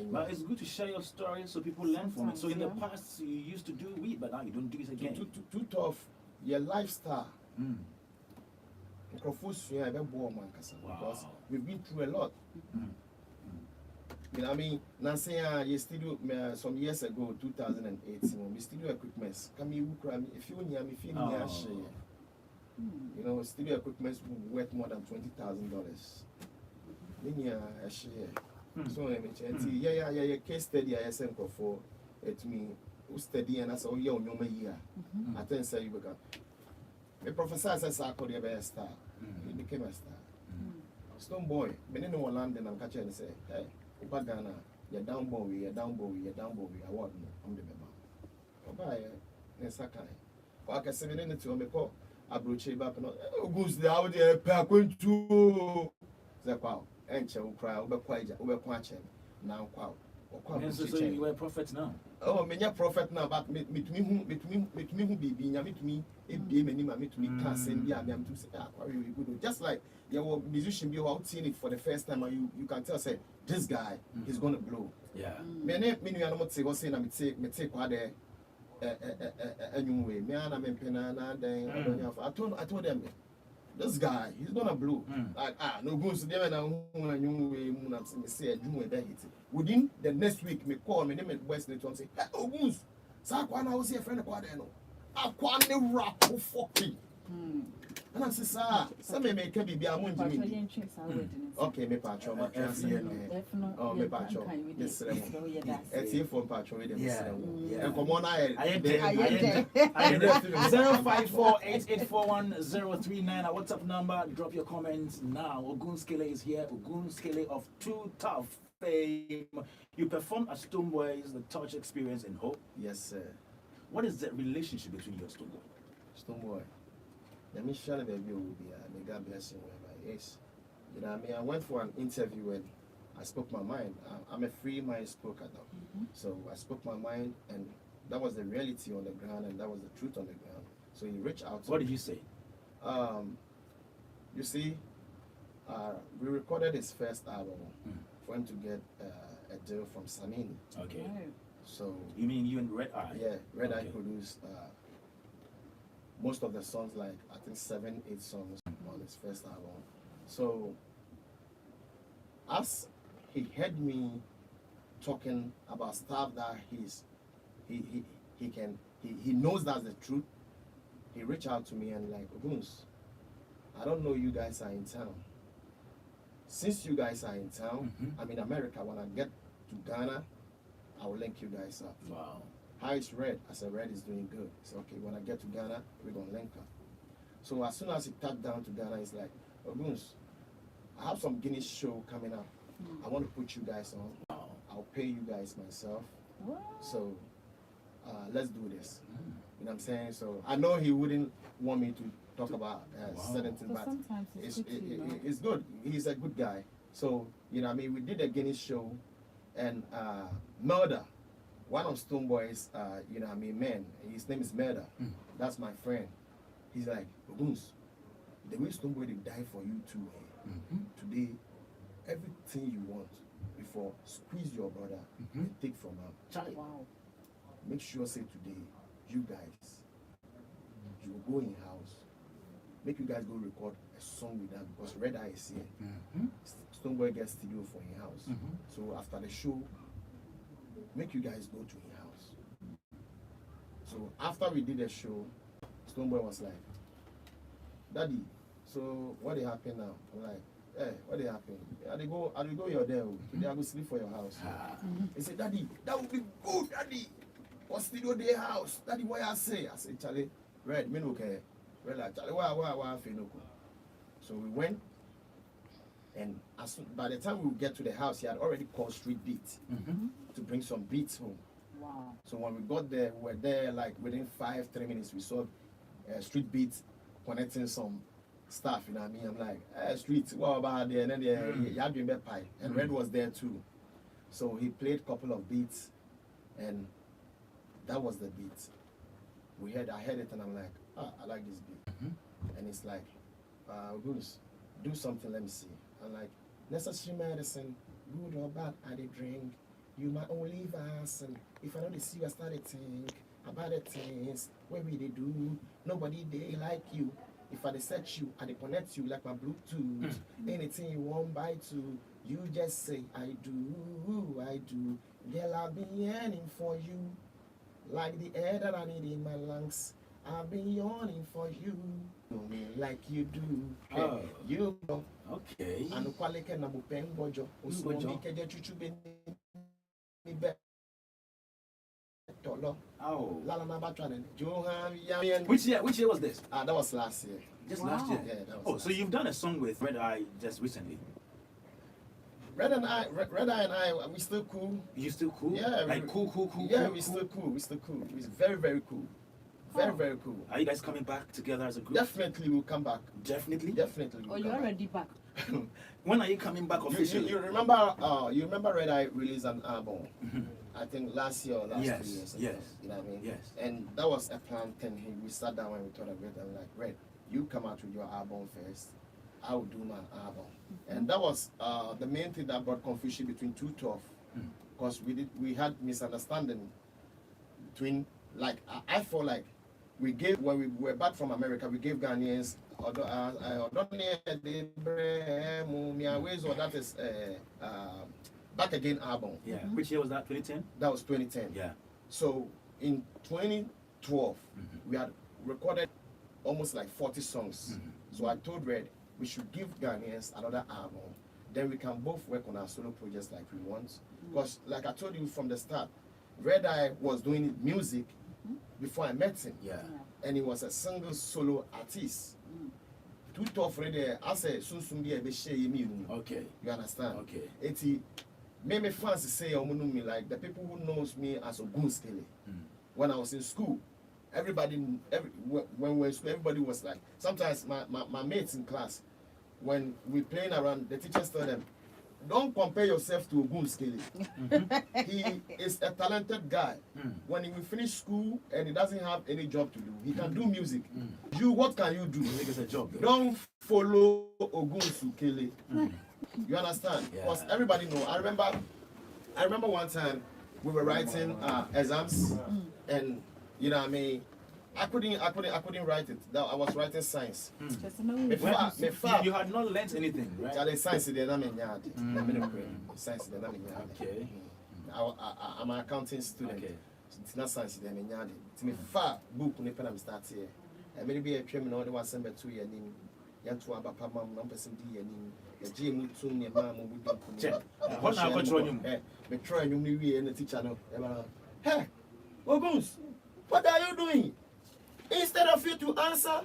But it's good to share your story so people learn from it. So in the past you used to do weed, but now you don't do it again. Too tough. Your lifestyle. Because we've been through a lot. You know what I mean? Now saying you studio some years ago, 2018, we studio equipment. Come if you near me, feel near share. You know, studio equipment worth more than $20,000. So, yeah, case study I sent for it me who study and I say, oh, yeah, no, year. I think say you become. The professor says, I could be a star. He became a star. Stone boy, but in London, I'm catching and say, hey, Ghana, you're down boy, you're down boy, you're down boy, I want I'm the member. Bye, Nesaka. I can say, in the two, I brought you back. Goose the out there, pack to the cow, and shall cry over quite now. So you were a prophet now? Oh, many a prophet now, but meet me who be meet me, it be many, meet me, can't send me, I'm to say, just like your musician be out seeing it for the first time, and you can tell, say, this guy is gonna blow. Yeah. Many, I'm not saying, saying, I'm take what they anyway, me and I'm in Penana, then I told them, this guy, he's gonna blow. Like, no goes to them and I'm say, within the next week, me call me name at West and say, hey, Ogunskele, Sakwana was here friend of Quadeno. I can't rap for fucking. And I say, sir, some may make a baby. I'm going to okay, me patch on my oh, me patch on this. It's here for patch on and come on, I 054-8841-039. Our WhatsApp number. Drop your comments now. Ogunskele is here. Ogunskele of Too Tough fame. You performed at Stoneboy's The Touch Experience in Hope. Yes, sir. What is the relationship between you and Stoneboy? Stoneboy. Let me share the baby will be may God bless him wherever he is. You know what I mean? I went for an interview and I spoke my mind. I'm a free mind speaker now. So I spoke my mind and that was the reality on the ground and that was the truth on the ground. So he reached out to What me. did you say? You see, we recorded his first album for him to get a deal from Samini. Okay. So you mean you and Red Eye? Yeah, Red Eye produced most of the songs, like I think 7, 8 songs on his first album. So as he heard me talking about stuff that he knows that's the truth, he reached out to me and like, Ogunskele, I don't know you guys are in town. Since you guys are in town, I'm in America. When I get to Ghana, I will link you guys up. Wow. How is Red? I said, Red is doing good. So okay, when I get to Ghana, we're gonna link up. So as soon as he tapped down to Ghana, he's like, Ogunskele, I have some Guinness show coming up. I want to put you guys on. I'll pay you guys myself. So let's do this. You know what I'm saying? So I know he wouldn't want me to talk about certain things, but it's good. He's a good guy. So, you know what I mean? We did a Guinness show and Murder, one of Stoneboy's, you know what I mean, man, his name is Murder. That's my friend. He's like, Ogunskele, the way Stoneboy did die for you too, today, everything you want before, squeeze your brother and take from him. Wow. Make sure, say today, you guys, you will go in house, make you guys go record a song with them because Red Eye is here. Stoneboy gets studio for in house. So after the show, make you guys go to in house. So after we did the show, Stoneboy was like, Daddy, so what happened now? I'm like, hey, what happened? I go you're there. Today I go sleep for your house. He said, Daddy, that would be good, Daddy. Or studio their house. Daddy, what I say? I said, Charlie, Red, me no care. Red like Charlie, why feel no cool. So we went, and by the time we would get to the house, he had already called Street Beat to bring some beats home. Wow. So when we got there, we were there like within 3 minutes. We saw Street Beat connecting some stuff. You know what I mean? I'm like, Street, what about there? And then he had been pie, and Red was there too. So he played a couple of beats, and that was the beat. I heard it, and I'm like, I like this beat. And it's like, Ogunskele, do something, let me see. I'm like, necessary medicine, good or bad, I did drink. You my only verse, and if I don't see you, I start to think about the things where we they do. Nobody they like you. If I set you, I they connect you like my Bluetooth. Anything you want buy to, you just say I do. Girl, I've been yearning for you, like the air that I need in my lungs. I've been yawning for you, like you do. You know. Okay. And quality na bupeng bojo. Tolo. Oh. Lala Nabatran. Johan Yan. Which year was this? That was last year. Just last year? Yeah, that was Oh, last so you've done a song with Red Eye just recently? Red and I, we still cool. You still cool? Yeah. Like cool. Yeah, we still cool. We still cool. It's very, very cool. Very cool. Are you guys coming back together as a group? Definitely we'll come back. Definitely? Definitely. Oh, you're already back. When are you coming back officially? You remember Red Eye released an album, I think last year or last 2 years ago. Yes. You know what I mean? Yes. And that was a plan thing. We sat down and we thought of it and like, Red, you come out with your album first. I will do my album. And that was the main thing that brought confusion between 212. Because we had misunderstanding between, like, I felt like we gave, when we were back from America, we gave Ghanaians that is Back Again album. Yeah. Which year was that? 2010? That was 2010. Yeah. So in 2012, we had recorded almost like 40 songs. So I told Red we should give Ghanaians another album. Then we can both work on our solo projects like we want. Because like I told you from the start, Red Eye was doing music before I met him. Yeah. And he was a single solo artist. Too tough already. I said, soon be a share me. Okay. You understand? Okay. It's made me fancy say me like the people who knows me as Ogunskele. When I was in school, when we were in school, everybody was like, sometimes my mates in class, when we playing around, the teachers tell them, don't compare yourself to Ogunskele. He is a talented guy. When he will finish school and he doesn't have any job to do, he can do music. You, what can you do? Music is a job. Don't follow Ogunskele. You understand? Yeah. Because everybody know. I remember one time we were writing exams, and you know what I mean. I couldn't write it. I was writing science. You had not learned anything, right? Science is the Science is the Okay. I'm an accounting student. Okay. It's not science. It's me far book when I start here. I may be a criminal. They want to send 2 years. Young to our papa, mom, person, the gym, to me, mom, What now? What's wrong? Me try you me and the teacher. Hey, Oguns, what are you doing? Instead of you to answer,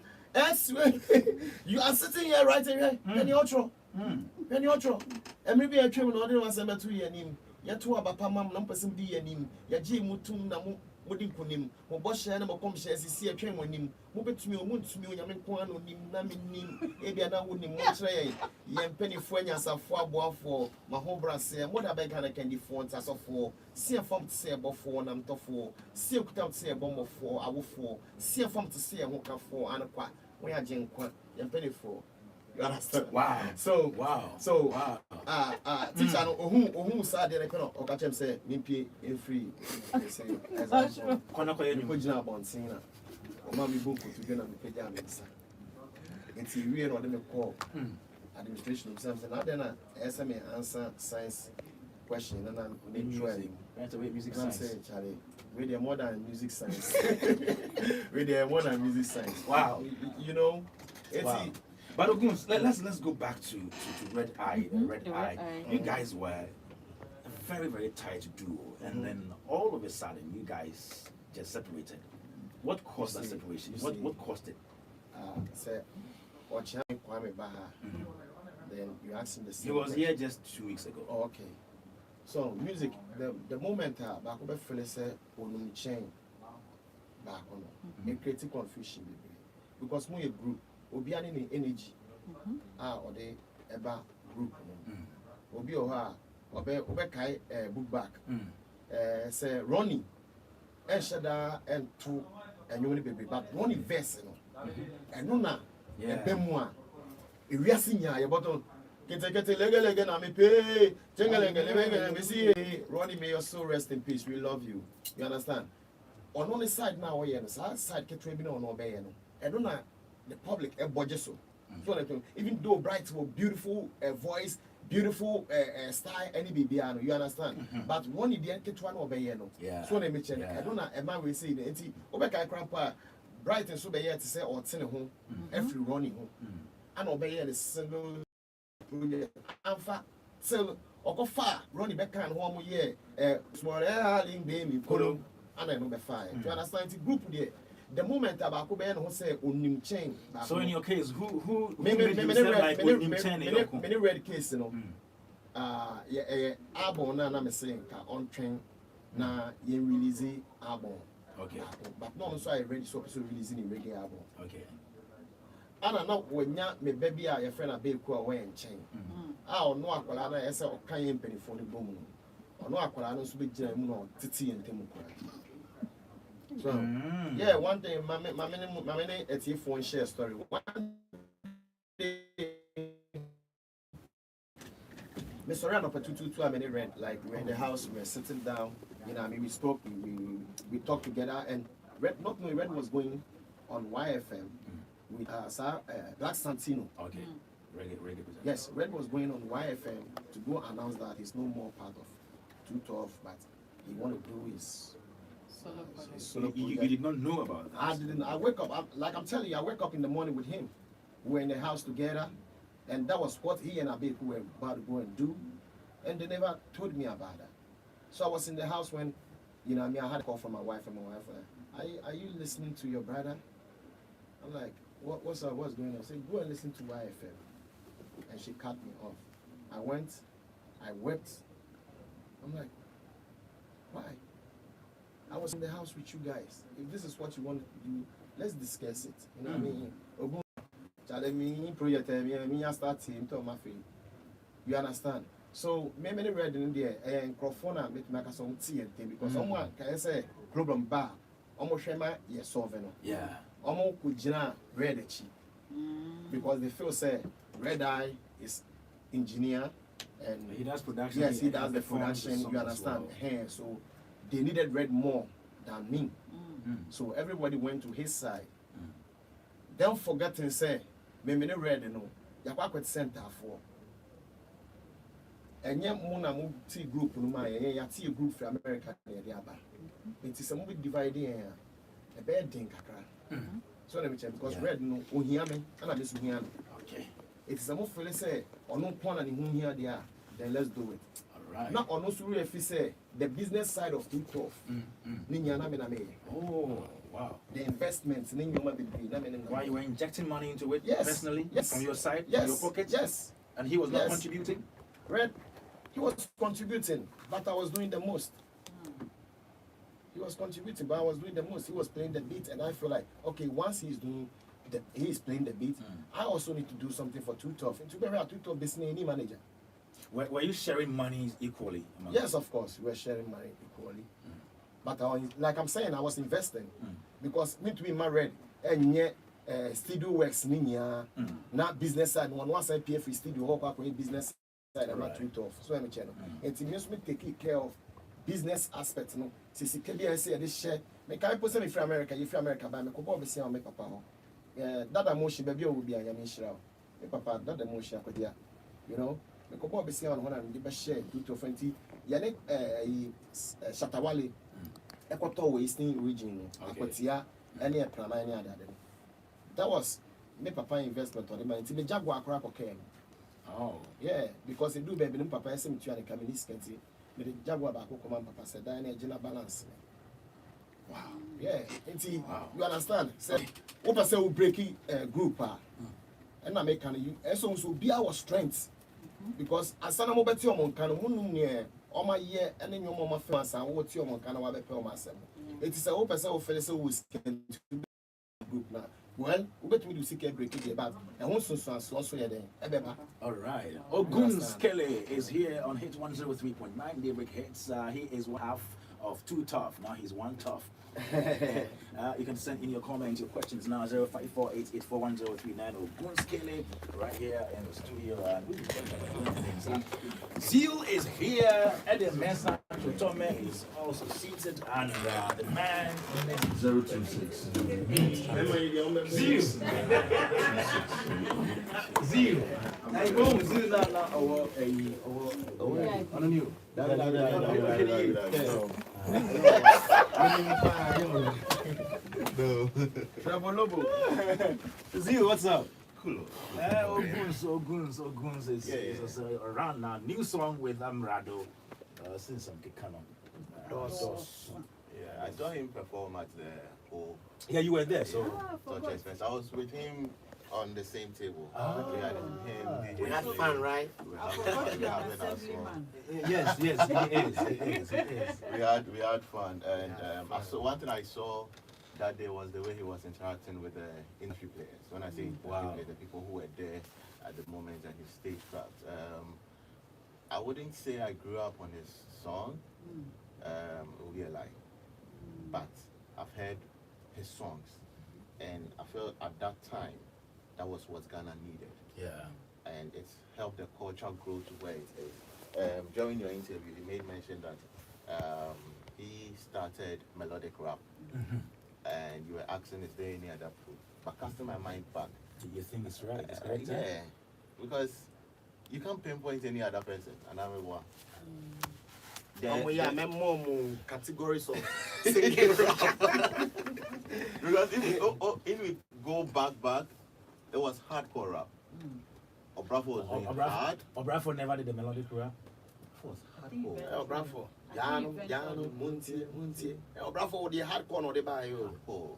you are sitting here writing here. Any outro? And maybe a criminal. They want to send 2 years. Ya to abapa mam na mpese di yanim ya je mutum na modi nkunim mo bo hye na mo kom hye sisi atwen monim mo betumi o muntumi o nyame ko ano nim na menim e bia na wonim mo kire ye mpanifo anyasafo aboafo mahobrase mo da be kana kandifo ntasofo sie fam tse ebofo na mtofo sie kutam tse ebomofo awofo sie fam tse ehokafo anakwa wo ya je nkwa ye mpanifo. You understand? Wow. So teacher no ohun sa de rekono o ka chem say nimpi in free say Kona ko yenu ko jina bontin na o ma mi boku to gena me peja me sa enti we no de me call administration exams na de na me answer science question na me try right away music science say Charlie we dey more than music science we dey more than music science. Wow. You know it's wow. But Oguns, let's go back to Red Eye. Red Eye. You guys were a very, very tight duo, and then all of a sudden you guys just separated. What caused that separation? What caused it? Say, watch Kwame Baha. Then you asked him the same. He was here just 2 weeks ago. Oh, okay. So music, the moment back over feel say only chain back on it creates confusion because more a group. Obi ani ni energy or the eba group obi oha obe kai book back say Ronnie shada and two and you baby but Ronnie verse no and no na ebe mu a ewiase nya ye bottom kete lege na me pay jengelenge me see Ronnie, may your soul rest in peace, we love you. You understand? On the side now we on the side ketre bi na on obey no and no na the public a budget so like even though Bright will beautiful voice, beautiful style, any baby, you understand? But one idiot get one obey no. So they mention I don't know a man will say the Obeka grandpa Bright and so be here to say or ten home every running home and obey the single alpha so or go far running back and home year small darling baby and I know the fire. You understand? The group there. The moment about Kobe who say Unim chain. So in your case, who many red case, you know. Yeah, album na me saying ka on train na ye release album. Okay. But no so I ready so releasing the reggae album. Okay. And now when ya me baby a your friend a be ko we nchen. Ah no akwala na ese o kan ye mpenifo de bom no. Ono akwala no so be gina mu no tete ye ntem ko. So yeah, one day my it's a phone share story. One day Mr. Ran up at 222 I mean rent, like we're in the house, we're sitting down, you know, I mean we spoke, we talked together, and Red not knowing Red was going on YFM with Black Santino. Okay. Reggae. Yes, Red was going on YFM to go announce that he's no more part of Too Tough, but he want to do his solo project. You did not know about that? I didn't. I wake up, I'm telling you, I wake up in the morning with him. We're in the house together, and that was what he and Abeku were about to go and do, and they never told me about that. So I was in the house when, you know, I mean, I had a call from my wife, and my wife are you listening to your brother? I'm like, what's going on? I said, go and listen to YFM. And she cut me off. I went, I wept. I'm like, why? I was in the house with you guys. If this is what you want to do, let's discuss it. You know what I mean? You understand? So, many read in there and Crofona make some tea because someone can say problem bar, almost shema yes solving. Yeah. Almost could jina red chi. Because they feel say Red Eye is engineer and he does production. Yes, he does the production, you understand? Well. So they needed Red more than me. So everybody went to his side. Don't forget to say, me Red, you know, Yakwa center for. And yet, Mona T group, ya T group for America, it is a movie dividing a bad thing. So let me check because Red no Uhiame and I miss Uhiame. Okay. It is a more feel say or no point and whom here they are, then let's do it. Alright. Not on no sure if you say the business side of Too Tough. Oh wow. The investments why you were injecting money into it personally? Yes. From your side? Yes. From your pocket? Yes. And he was not contributing? Red, he was contributing, but I was doing the most. He was contributing, but I was doing the most. He was playing the beat, and I feel like, okay, once he's playing the beat, I also need to do something for Too Tough. And to be real, Too Tough business any manager. Were you sharing money equally? Yes, of course, we were sharing money equally. But like I'm saying, I was investing because me to be married and yet studio works not business side. One side pay for studio, hope I business side. I'm not Too Tough. So I'm a channel. And it means me taking care of business aspects, no. Since KBI say this share, me can't put some if America, buy me couple of say on me papa. That emotion baby will be a yamishra. Me papa, that emotion I could hear. You know, me couple of say on one and the share 220. Yane Shatawale, Equator Western region, Akotia, any plan, any other. That was me papa investment on the money. Till the Jaguar crack came. Oh, yeah, because they do baby, papa same to and coming this country. The Jaguar back command papa said that in a balance. Wow. Yeah. You understand? Say what say we break group and I make you so be our strength. Because as an mobile on can near all my year and then your mama fans and what your can have a myself. It is a open self fellow who is group now. Well, we bet we do see break about and also also here then. All right. Ogunskele is here on Hitz 103.9 Daybreak Hits. He is one half of Too Tough. Now he's one tough. You can send in your comments, your questions now 0548841039. Ogunskele right here in the studio. Zeal is here. Eddie Mesa Tome is also seated, and the man 026. Zeal. Zeal. I go Zeal now. On you. Zeal, what's up? Cool. Oguns is around now. New song with Amerado. Nsem Keka. Yeah. I saw him perform at the whole Yeah, you were there, so. Touch Express. I was with him on the same table. Ah. We had him. We had fun, right? I forgot you are an assembly man. Yes, it is. We had fun, and so one thing I saw that day was the way he was interacting with the industry players. When I say industry players, the people who were there at the moment and his stagecraft. I wouldn't say I grew up on his song. It would be a lie, but I've heard his songs, and I felt at that time that was what Ghana needed. Yeah. And it's helped the culture grow to where it is. During your interview, you made mention that he started melodic rap, and you were asking, is there any other proof? But casting my mind back, You think it's right? It's correct? yeah, because you can't pinpoint any other person, and I'm one. I'm more categories of singing rap. Because if we go back, it was hardcore rap. Obrafo was doing hard. Obrafo never did the melodic rap. It was hardcore. Obrafo. Yano, Munti. Obrafo, the hardcore or the bio.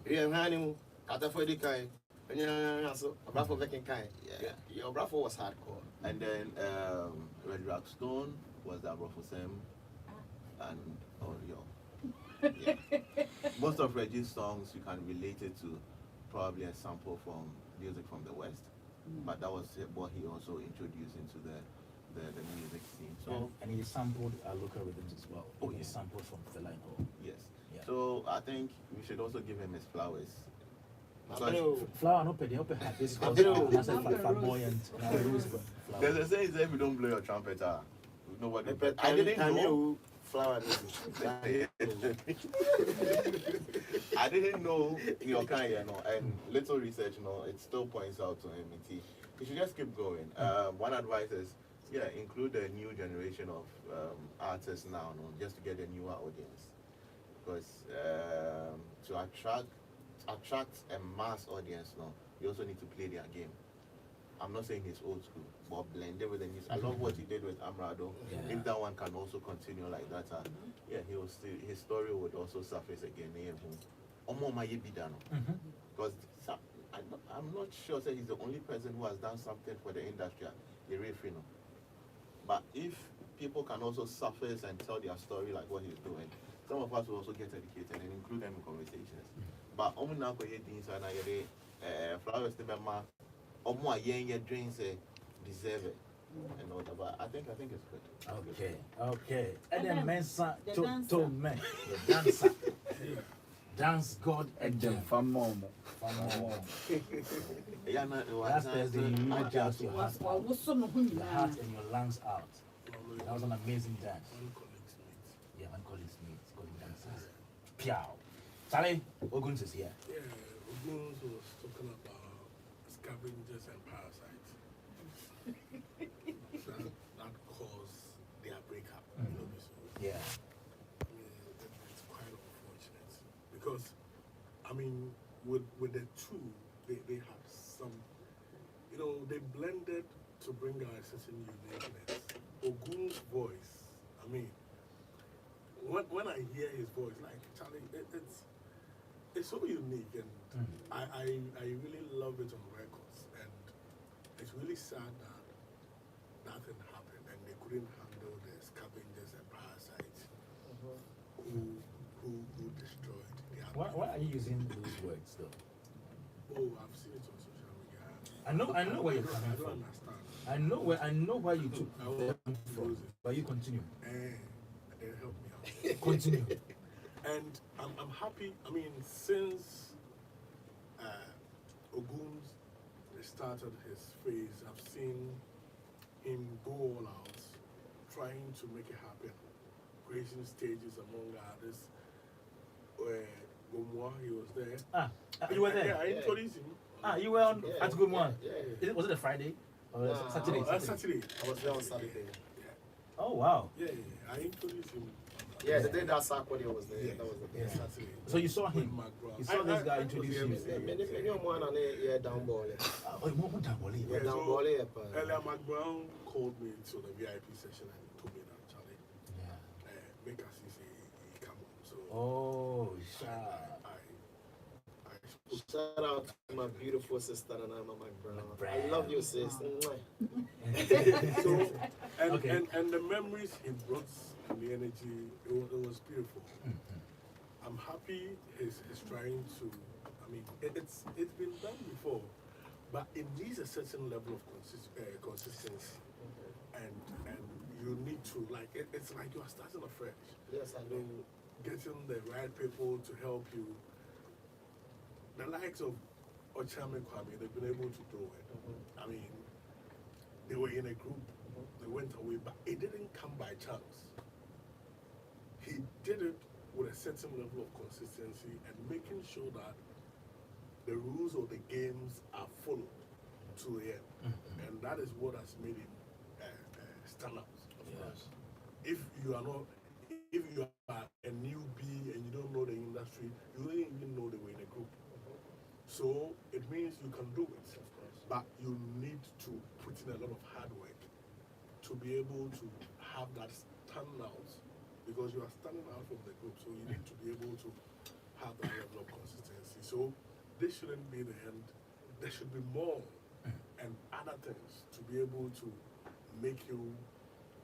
Here, Hanu, Catafo Kai. Obrafo Vekin Kai. Yeah, Obrafo was hardcore. And then Red Rock Stone was the Obrafo Sam and Avio. Yeah. Most of Reggie's songs you can relate it to probably a sample from music from the West, but that was what he also introduced into the music scene. So And he sampled local rhythms as well. Oh, He yeah. sampled from Feline. yes, Yeah. so I think we should also give him his flowers. Flower, no pay, open this I do. flamboyant. There's a saying that if you don't blow your trumpet, nobody. I I didn't know. flower. I didn't know your kind, and little research, it still points out to him. You should just keep going. One advice is, include a new generation of artists now, just to get a newer audience. Because to attract a mass audience, you also need to play their game. I'm not saying he's old school, but blended with the news. I love what he did with Amerado. Yeah. If that one can also continue like that, he will still, his story would also surface again. Because I'm not sure that he's the only person who has done something for the industry. But if people can also surface and tell their story like what he's doing, some of us will also get educated and include them in conversations. But flowers dreams deserve it and all that. But I think it's good. Okay. And then Mensa the to dancer. men, the dancer. Dance God and them. Last Thursday, you really danced your heart out. The heart and your lungs out. That was an amazing dance. Yeah, one colleagues meet, calling dancers. Piao. Charlie, Oguns is here. Yeah, Oguns was talking about scavengers and parasites that cause their breakup. Yeah. It's quite unfortunate because, with the two, they have some, they blended to bring out a certain uniqueness. Ogun's voice, when I hear his voice, like Charlie, it's so unique, and I really love it on records, and it's really sad that nothing happened and they couldn't handle the scavengers and parasites who destroyed the Why are you using those words though? Oh, I've seen it on social media. I know where you're coming I don't from. understand. I know where you took I will them from. But you continue. They help me out. Continue. And I'm happy. Since Oguns started his phase, I've seen him go all out, trying to make it happen, creating stages among others. Where Gomwa, he was there. You were there? Yeah, I introduced him. You were on at Good One. Yeah. Was it a Friday? Or Saturday? Saturday. I was there on Saturday. Oh, wow. Yeah, I introduced him. Yeah, the day that Sarkodie was there. Yeah. That was the day. Yeah. Saturday. So you saw him? With McGraw. You saw this guy introduce you? Many one on the down ball. Oh, you want that volley? Yeah, Down so ball. earlier McBrown called me to the VIP session and told me that, Charlie, make us see he come on. So Oh, sure. Shout out to my beautiful sister and my brother. Brown. I love you, sis. So, and, Okay. and the memories he brought and the energy, it was beautiful. I'm happy he's trying to, I mean, it's been done before, but it needs a certain level of consistency. And you need to, like, it's like you are starting afresh. Yes, I I know. mean, getting the right people to help you. The likes of Ochame Kwame, they've been able to do it. I mean, they were in a group, they went away, but it didn't come by chance. He did it with a certain level of consistency and making sure that the rules of the games are followed to the end. And that is what has made him stand out. Yes. If you are a newbie and you don't know the industry, you don't even know they were in a group. So it means you can do it, but you need to put in a lot of hard work to be able to have that stand out, because you are standing out from the group. So you need to be able to have that level of consistency. So this shouldn't be the end. There should be more and other things to be able to make you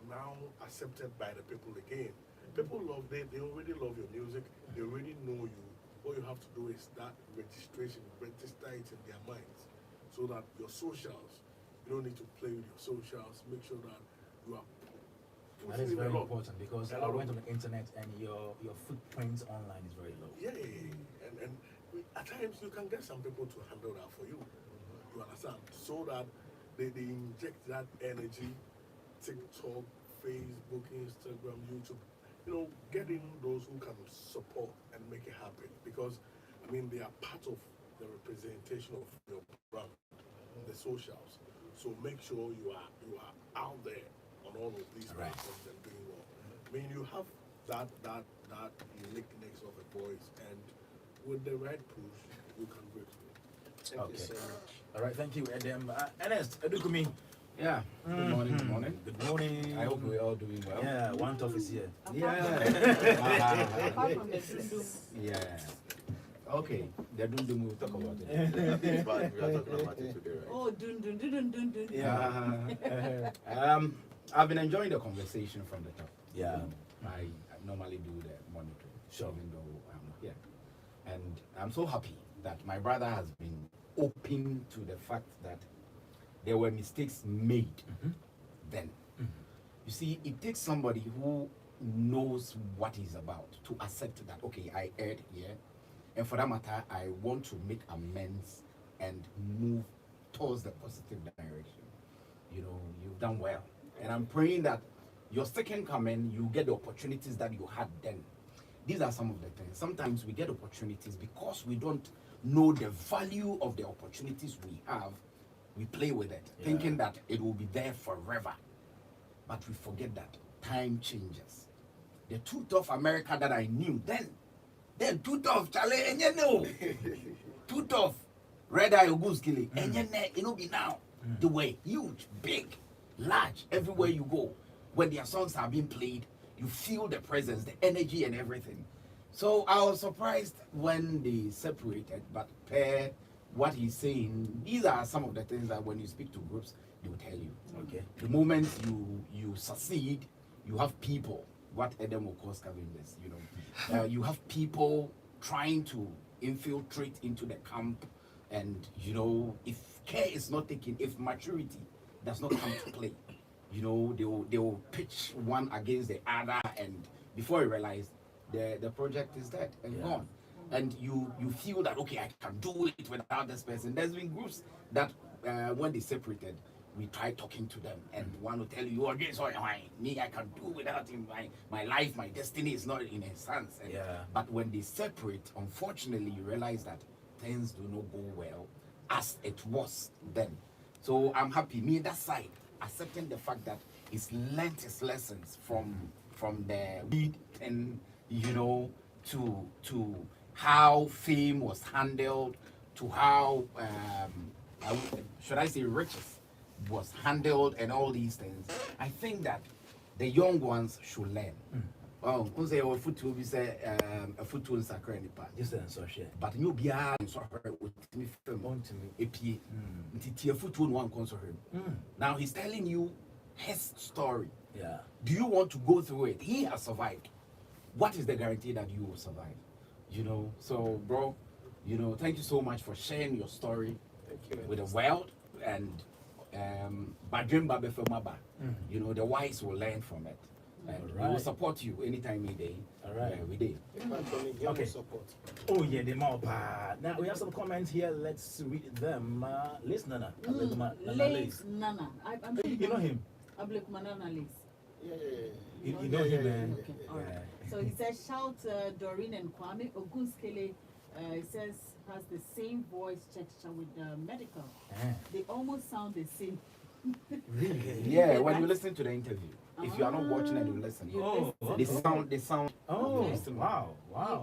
now accepted by the people again. People they already love your music, they already know you. All you have to do is that registration, register it in their minds, so that your socials, you don't need to play with your socials. Make sure that you are That is putting in very a lot. important, because A I lot went of- on the internet and your footprint online is very low. Yeah, and at times you can get some people to handle that for you. You understand? So that they inject that energy, TikTok, Facebook, Instagram, YouTube. You know, getting those who can support and make it happen, because I mean they are part of the representation of your brand, the socials. So make sure you are out there on all of these Right. platforms and doing well. I mean, you have that uniqueness of a voice, and with the right push, you can break through. Thank you Okay. so much. All right, thank you. And Ernest, Edukumi. Yeah. Good morning. Good morning. Good morning. I hope we're all doing well. Yeah, one tough is here. Yeah. Apart from the dundum. Yeah. Okay. They're doing the move. Talk about it. But we are talking about it today, right? Oh, dun dun dun dun dun dun. Yeah. I've been enjoying the conversation from the top. Yeah. I normally do the monitoring, Sure. even though I'm not here. And I'm so happy that my brother has been open to the fact that there were mistakes made then. You see, it takes somebody who knows what he's about to accept that, okay, I erred here, and for that matter, I want to make amends and move towards the positive direction. You know, you've done well. And I'm praying that your second coming, you get the opportunities that you had then. These are some of the things. Sometimes we get opportunities because we don't know the value of the opportunities we have. We play with it, thinking that it will be there forever. But we forget that time changes. The truth of America that I knew then truth of Charlie, and you know, truth of Red Eye Ogunskele, and you know, be now. They were huge, big, large, everywhere you go. When their songs are being played, you feel the presence, the energy, and everything. So I was surprised when they separated, but per what he's saying, these are some of the things that when you speak to groups, they will tell you. Okay. The moment you succeed, you have people, what Adam will call scavengers, you know. You have people trying to infiltrate into the camp, and you know, if care is not taken, if maturity does not come to play, you know, they will pitch one against the other, and before you realize, the project is dead and gone. And you feel that, okay, I can do it without this person. There's been groups that when they separated, we tried talking to them, and one will tell you, oh, this, me, I can do without him. My life, my destiny is not in his hands. And, but when they separate, unfortunately, you realize that things do not go well as it was then. So I'm happy, me, that side, accepting the fact that he's learned his lessons from the weed and, you know, to how fame was handled, to how, should I say, riches was handled, and all these things. I think that the young ones should learn Oh, because they were foot to be say a foot to sacre any part. Just then, so share. But you be a so with me film On to me. a p a foot to one console him. Now he's telling you his story. Yeah. Do you want to go through it? He has survived. What is the guarantee that you will survive? You know, so bro, you know, thank you so much for sharing your story with the world and Badrim Babe Femaba. You know, the wise will learn from it. And we will support you anytime we day. All right. We day. Okay. Oh yeah, the mouth. Now we have some comments here. Let's read them. Liz Nana. Lace Nana. You know him? I believe Manana Lace. You know him, man. Okay, all right. So he says, shout Doreen and Kwame. Ogunskele, he says, has the same voice with medical. They almost sound the same. Really? Yeah, when you listen to the interview. If you are not watching it, you listen. They sound. Oh, Okay. wow.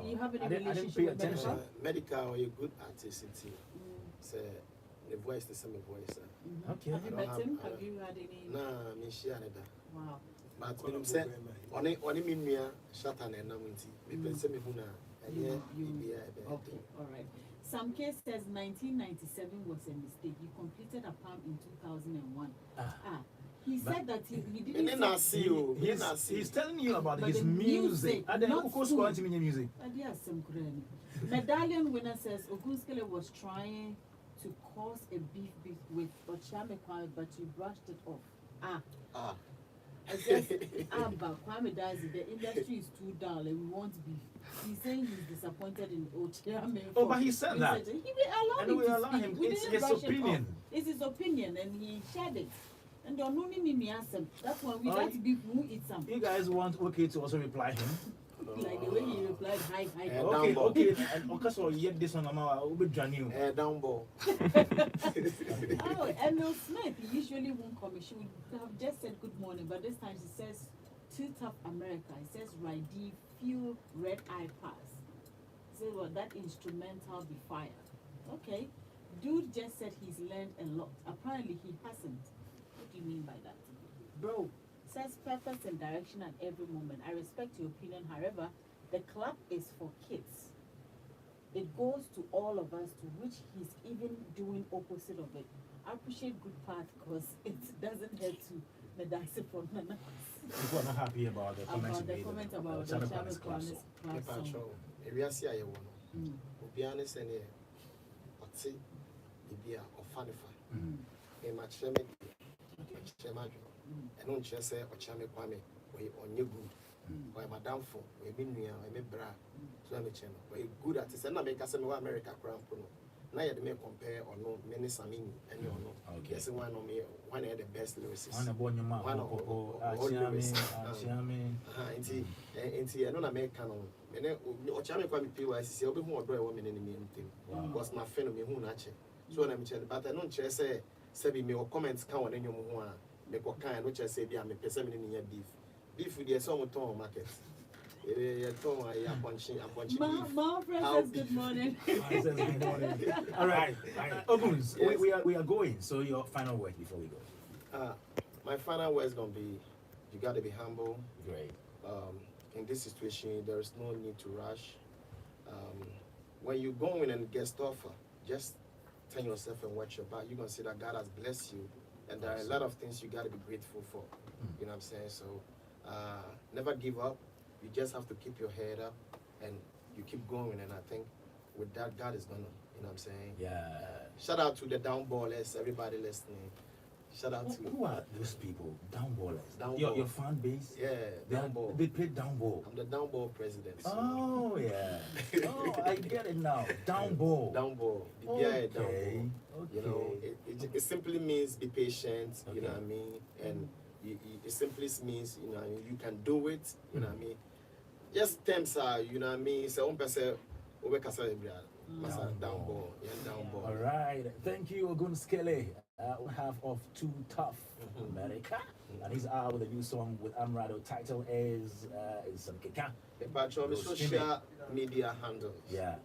You have any I didn't relationship pay with attention. Medical or a good artist, say the voice, the same voice. Okay. Have you I met don't him? have- Have you had any? Nah, me share that. Wow. But when I'm saying, on me near Shatan and Namunti, me pense me huna, and yeah, Okay, all right. Some case says 1997 was a mistake. You completed a PAM in 2001. He said that he didn't. And then I see you. He's telling you about But his the music. music, And then not of course, school. going to mean music. Yes, some granny. Medallion winner says Ogunskele was trying to cause a beef with Ochame Kwame, but you brushed it off. I says, but Kwame Dadzie, the industry is too dull and we want beef. He's saying he's disappointed in Ochame. Oh, but he said that. He will And allow we him to allow speak. him. We It's didn't his brush it opinion. off. It's his opinion and he shared it. And don't know me ask him. That's why we Oh, like beef, who eat some. You guys want OK to also reply him? Like the way he replied, hi. Okay. And okay, so yet this one, will be Janine. down ball. Oh, Emil Smith, he usually won't come. She would have just said good morning, but this time she says, too tough America. He says, Ridi, few red eye pass. He says, well, that instrumental be fire. Okay. Dude just said he's learned a lot. Apparently he hasn't. What do you mean by that? Bro, says purpose and direction at every moment. I respect your opinion. However, the club is for kids. It goes to all of us, to which he's even doing opposite of it. I appreciate good part because it doesn't hurt to medicine from Nana. People are not happy about the comments About the made comment about about the Channel Channel Planet Club. Planet Club song. If you see, I want to be honest, and what's it? Be a fanifa. In my chairman, and on chair say, or Chame Kwame, we on your good. Why Madame for, we been near, I bra, so I'm a channel. But good artist, and I make us America crown. Now you may compare or no, many Samini, and you know. Okay. Yes, one of me, one of the best lyricists. On a bon your mouth. One of all lyricists. I don't make canon. And then, Ochame Kwame PYC, I'll be more dry woman in the meantime. Was my friend of me who nature. So I'm saying, but I don't say, Sebi, me or comments count in your one. Make what kind, which I say, be I'm a person in your beef. Beef with the song of market. Ma says good morning. All right. Oguns, we are going. So your final word before we go. My final word is going to be, you got to be humble. Great. In this situation, there is no need to rush. When you go in and get stuff, just turn yourself and watch your back. You're going to see that God has blessed you. And there are a lot of things you got to be grateful for. You know what I'm saying? So never give up. You just have to keep your head up and you keep going. And I think with that, God is going to, you know what I'm saying? Yeah. Shout out to the downballers, everybody listening. Shout out to who are those people? Downballers. Downball. Your fan base? Yeah, downball. They play downball. I'm the downball president. So. Oh yeah. Oh, I get it now. Downball. Downball. Okay. Downball. Okay. You know, it simply means be patient. You know Okay. what I mean? And it simply means, you know, you can do it. You know what I mean? Just temps are, you know what I mean? So one person over Casa downball. Yeah, downball. All right. Thank you, Ogunskele. On behalf of Too Tough America. And he's out with a new song with Amerado. Title is Nsem Keka. Pacho, social media handles. Yeah.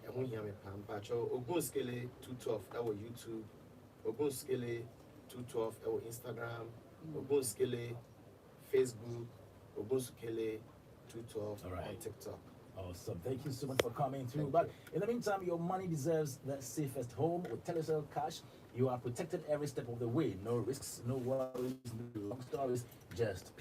And when you have a Pacho, Ogunskele 212, that was YouTube. Ogunskele 212, that was Instagram. Ogunskele Facebook. Ogunskele 212 All right. on TikTok. Awesome. Thank you so much for coming through. But in the meantime, your money deserves the safest home with Telecel Cash. You are protected every step of the way. No risks, no worries, no long stories, just